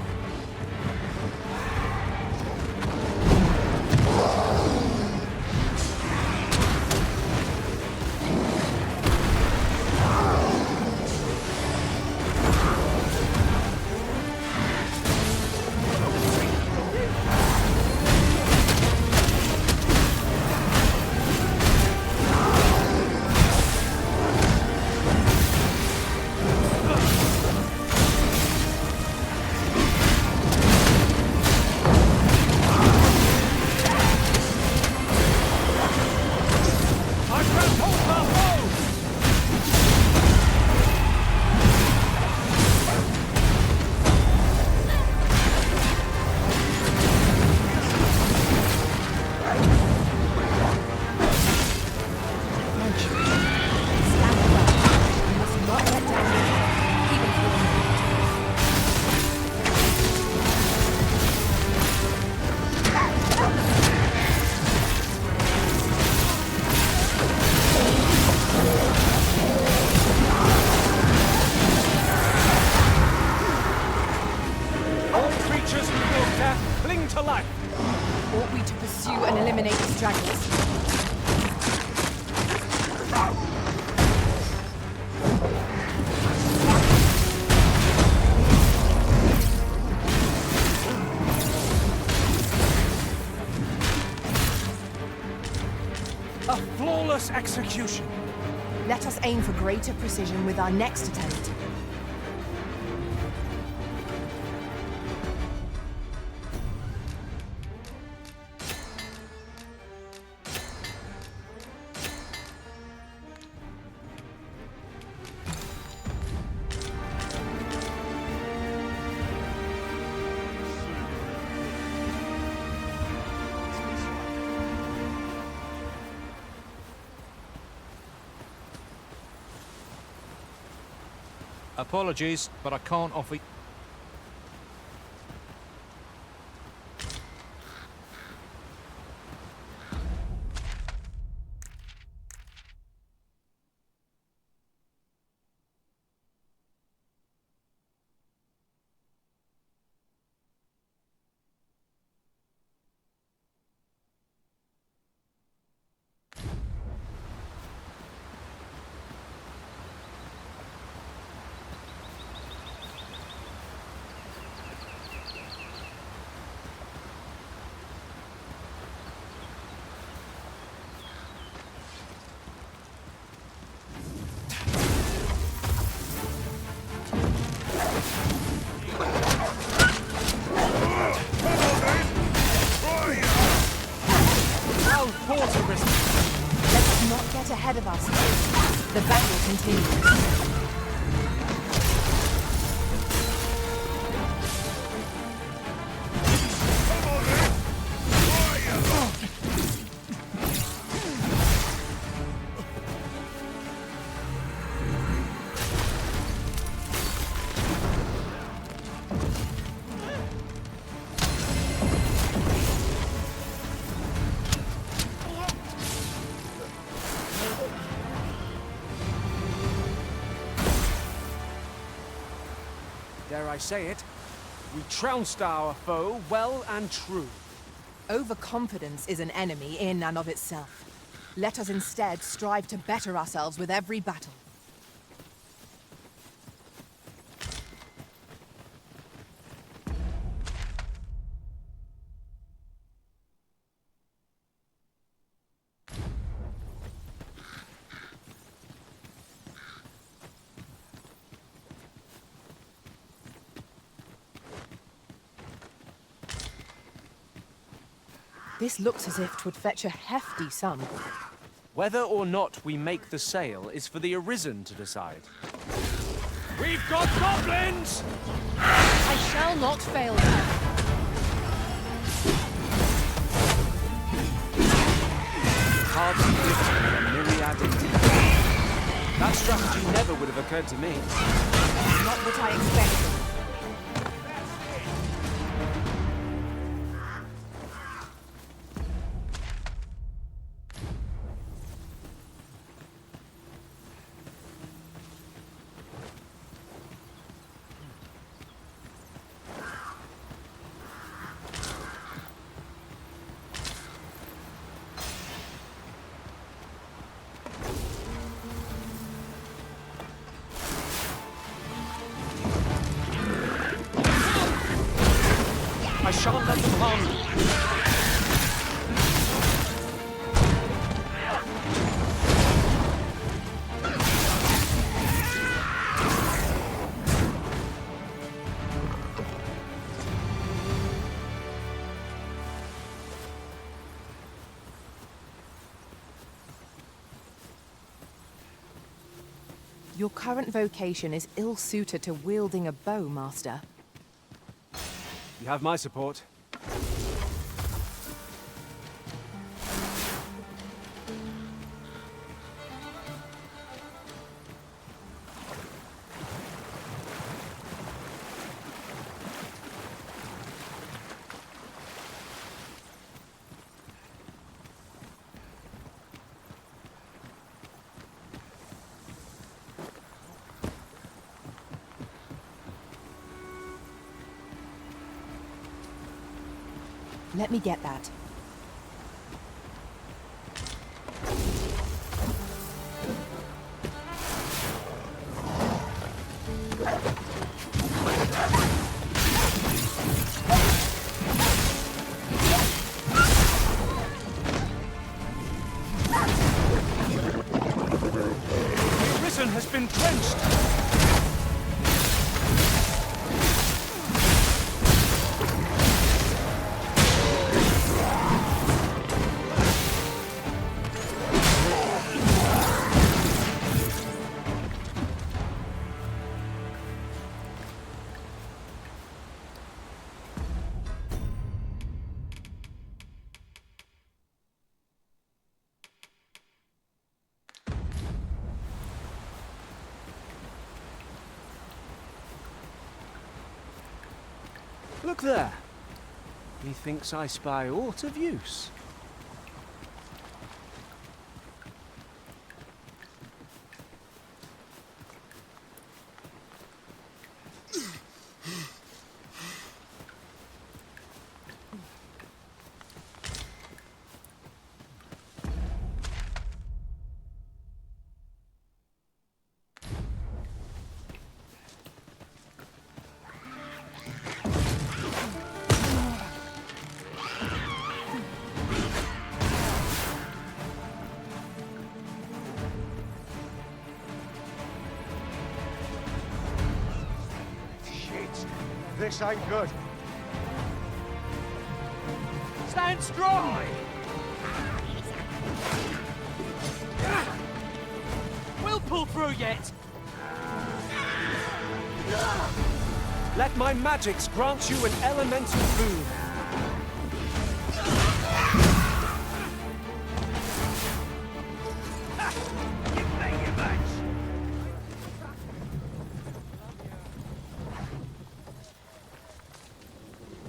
Ought we to pursue and eliminate the stragglers? A flawless execution. Let us aim for greater precision with our next attempt. Apologies, but I can't offer... ahead of us. The battle continues. Dare I say it, we trounced our foe well and true. Overconfidence is an enemy in and of itself. Let us instead strive to better ourselves with every battle. This looks as if 'twould fetch a hefty sum. Whether or not we make the sale is for the Arisen to decide. We've got goblins! I shall not fail them. Cards and gifts are a myriad indeed. That strategy never would have occurred to me. Not what I expected. I shan't let them harm you. Your current vocation is ill-suited to wielding a bow, Master. You have my support. Let me get that. The Arisen has been clenched! Look there. Methinks I spy aught of use. This ain't good. Stand strong! will pull through yet! Let my magics grant you an elemental boon.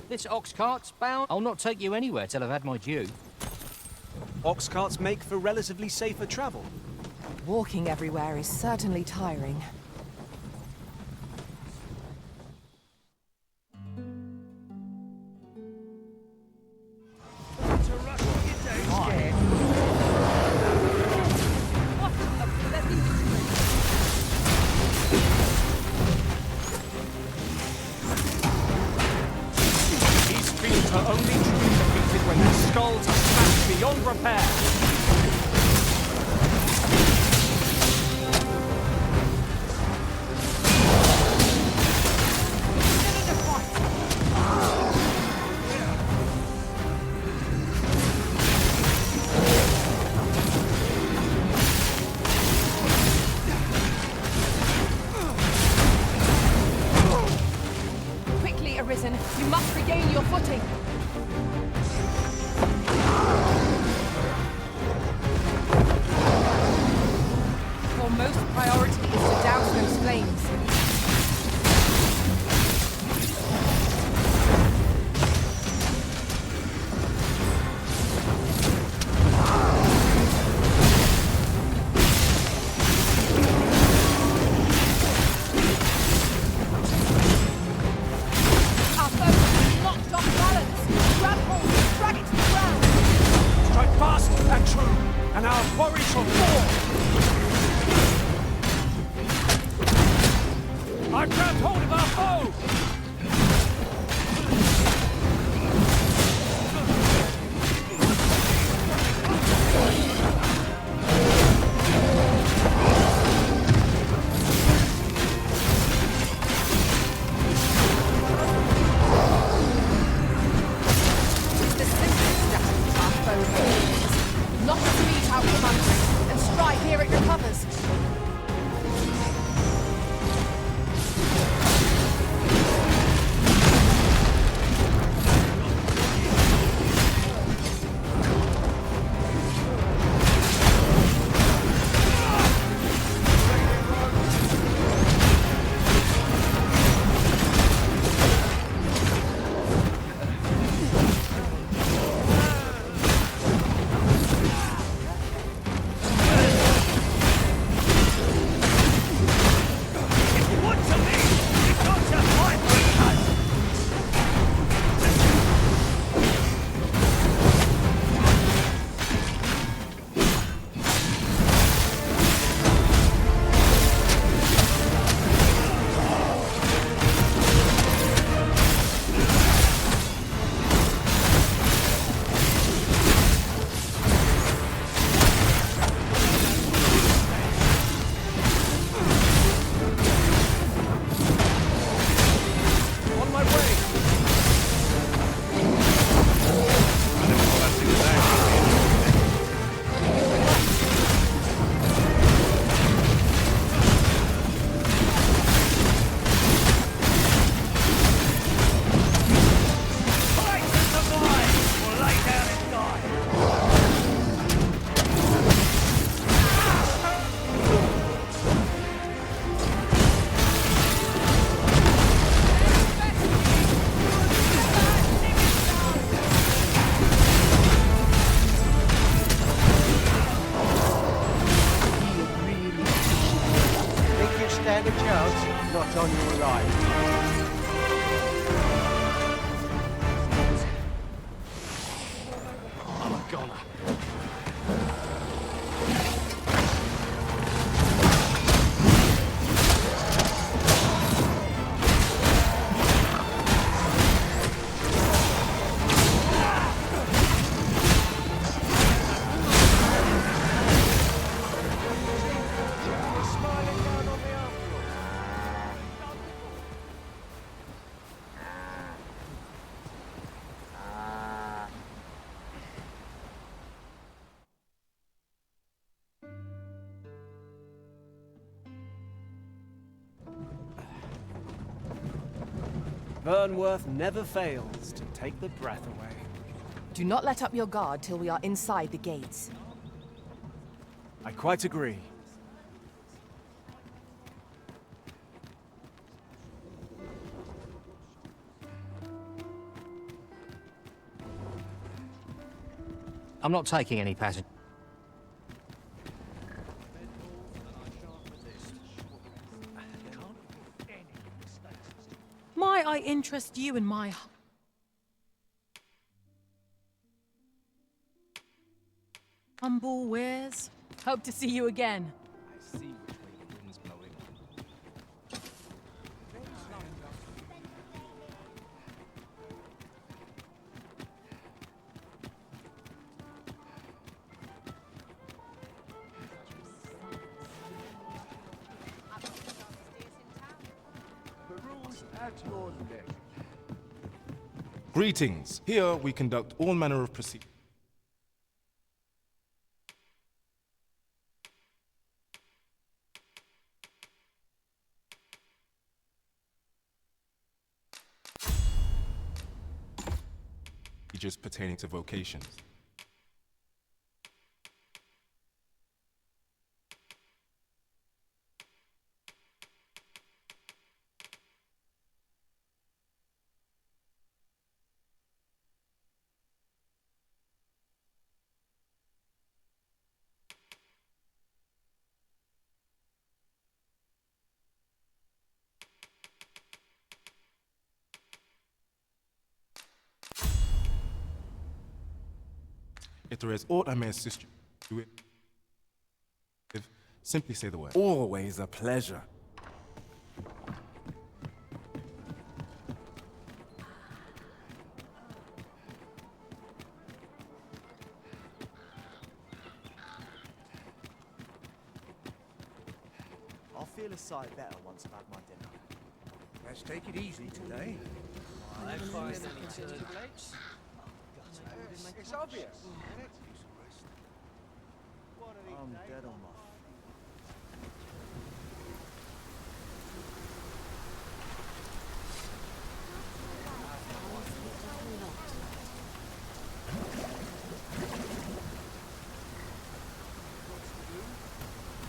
This ox cart's bound. I'll not take you anywhere till I've had my due. Ox carts make for relatively safer travel. Walking everywhere is certainly tiring. These fiends are only to be defeated when their skulls are smashed beyond repair. Quickly, Arisen, you must regain your footing. Foremost priority is to douse those flames. Our foe is knocked off balance. Grab hold and drag it to the ground. Strike fast and true, and our quarry shall fall. I've grabbed hold of our foe! The simplest strategy our foe has. Knock its meat out from under it, and strike here it recovers. stand a chance, not on your life. I'm a goner. Vernworth never fails to take the breath away. Do not let up your guard till we are inside the gates. I quite agree. I'm not taking any passengers. Might I interest you in my... humble wares? Hope to see you again. I see which way the wind's blowing. The rules at your neck. Greetings. Here we conduct all manner of proceedings. Just pertaining to vocations. If there is aught I may assist you with, simply say the word. Always a pleasure. I'll feel a sight better once I've had my dinner. Let's take it easy today. It's obvious. I'm dead on my...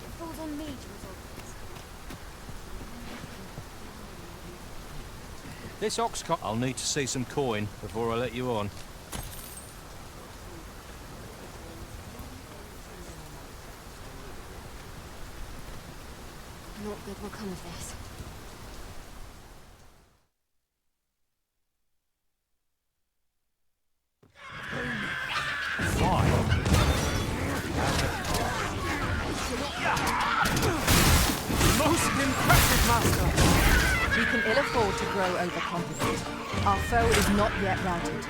It falls on me to resolve This ox cart... I'll need to see some coin before I let you on. Not good will come of this. Most impressive, Master! We can ill afford to grow overconfident. Our foe is not yet routed.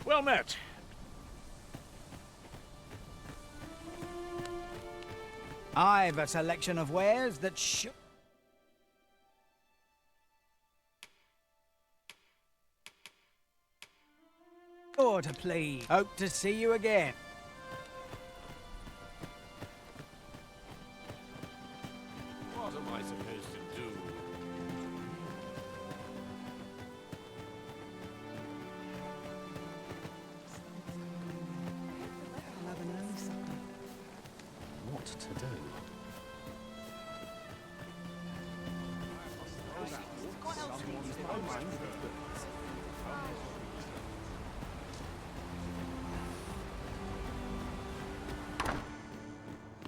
Well met. I've a selection of wares that should... Sure to please. Hope to see you again. What am I supposed to do? What to do?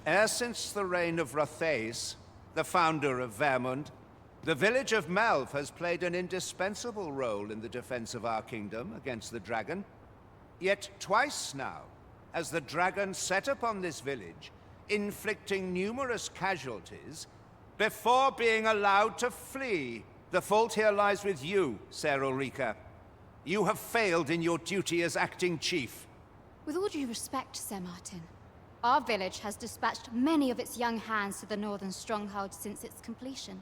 E'er since the reign of Rothaeus, the founder of Vermund, the village of Melve has played an indispensable role in the defense of our kingdom against the dragon. Yet twice now, as the dragon set upon this village, inflicting numerous casualties before being allowed to flee. The fault here lies with you, Ser Ulrika. You have failed in your duty as acting chief. With all due respect, Sir Martin, our village has dispatched many of its young hands to the northern stronghold since its completion.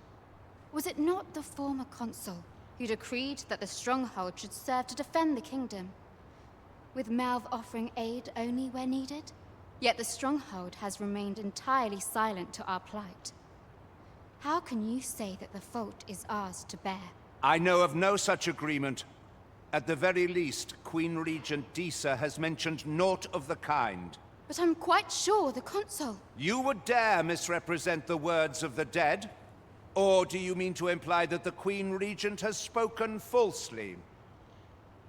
Was it not the former consul who decreed that the stronghold should serve to defend the kingdom, with Melv offering aid only where needed? Yet the stronghold has remained entirely silent to our plight. How can you say that the fault is ours to bear? I know of no such agreement. At the very least, Queen Regent Disa has mentioned naught of the kind. But I'm quite sure the consul... You would dare misrepresent the words of the dead? Or do you mean to imply that the Queen Regent has spoken falsely?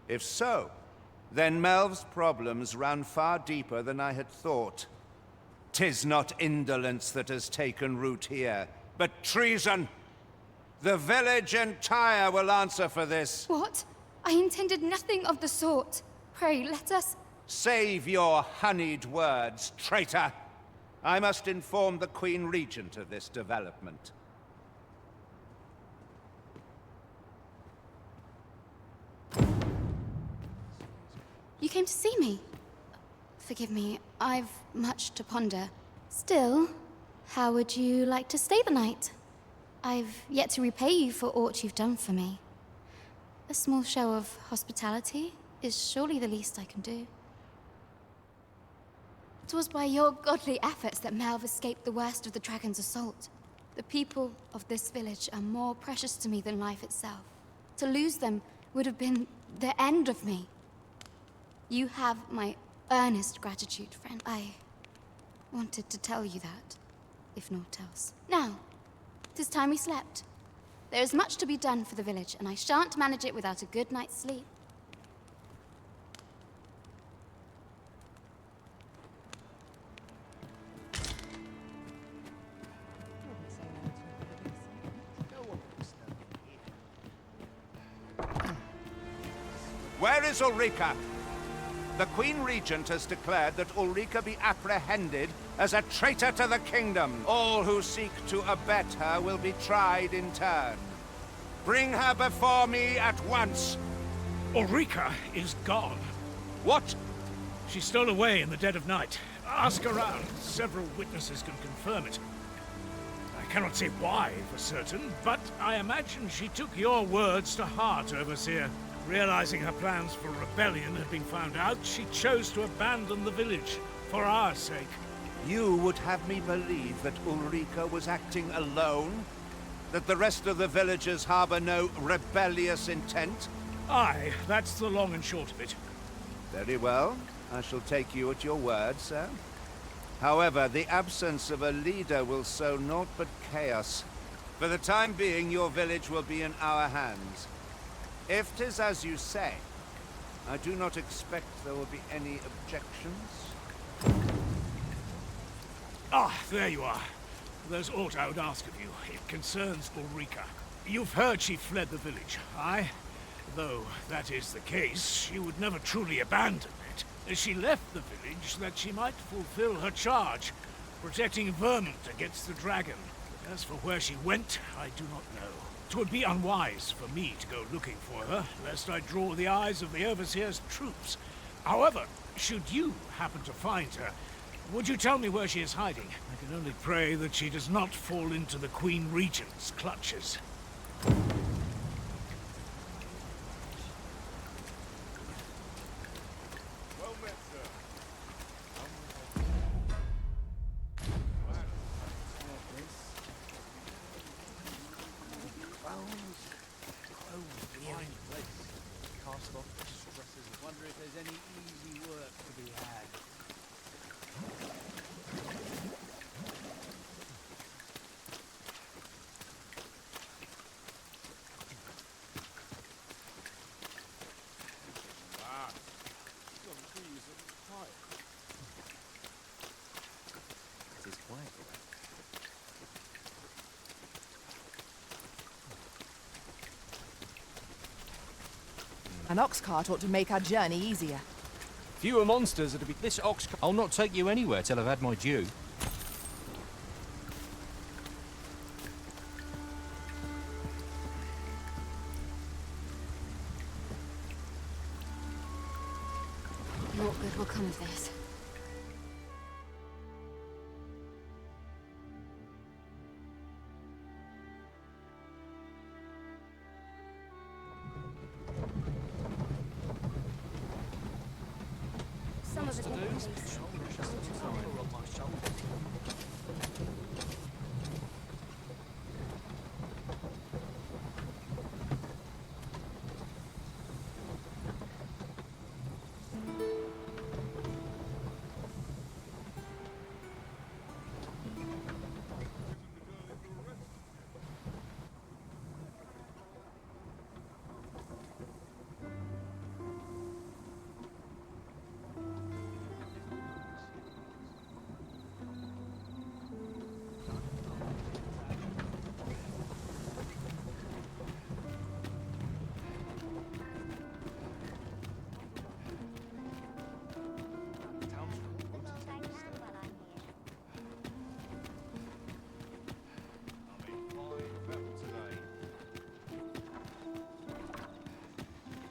If so, then Melv's problems run far deeper than I had thought. 'Tis not indolence that has taken root here, but treason. The village entire will answer for this. What? I intended nothing of the sort. Pray, let us... Save your honeyed words, traitor. I must inform the Queen Regent of this development. You came to see me? Forgive me, I've much to ponder. Still, how would you like to stay the night? I've yet to repay you for aught you've done for me. A small show of hospitality is surely the least I can do. It was by your godly efforts that Melv escaped the worst of the dragon's assault. The people of this village are more precious to me than life itself. To lose them would have been the end of me. You have my earnest gratitude, friend. I wanted to tell you that, if naught else. Now, 'tis time we slept. There is much to be done for the village, and I shan't manage it without a good night's sleep. Where is Ulrika? The Queen Regent has declared that Ulrika be apprehended as a traitor to the kingdom. All who seek to abet her will be tried in turn. Bring her before me at once. Ulrika is gone. What? She stole away in the dead of night. Ask around. Several witnesses can confirm it. I cannot say why for certain, but I imagine she took your words to heart, Overseer. Realizing her plans for rebellion had been found out, she chose to abandon the village, for our sake. You would have me believe that Ulrika was acting alone? That the rest of the villagers harbor no rebellious intent? Aye, that's the long and short of it. Very well. I shall take you at your word, sir. However, the absence of a leader will sow naught but chaos. For the time being, your village will be in our hands. If 'tis as you say, I do not expect there will be any objections. Ah, there you are. There's aught I would ask of you. It concerns Ulrika. You've heard she fled the village, aye? Though that is the case, she would never truly abandon it. She left the village that she might fulfill her charge, protecting Vermont against the dragon. But as for where she went, I do not know. 'Twould be unwise for me to go looking for her, lest I draw the eyes of the Overseer's troops. However, should you happen to find her, would you tell me where she is hiding? I can only pray that she does not fall into the Queen Regent's clutches. Well met, sir. Wonder if there's any easy work to be had. It is quiet. An ox cart ought to make our journey easier. Fewer monsters are to be... This ox... I'll not take you anywhere till I've had my due. will come of this. Some of it won't release.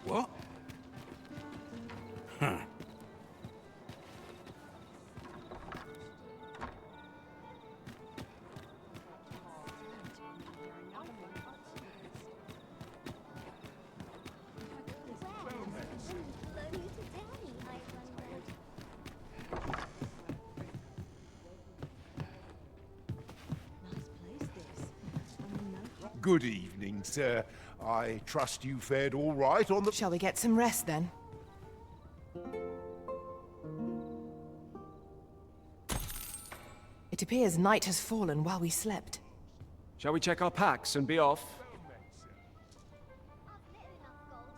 What? Huh. Good evening, sir. I trust you fared all right on the... Shall we get some rest then? It appears night has fallen while we slept. Shall we check our packs and be off?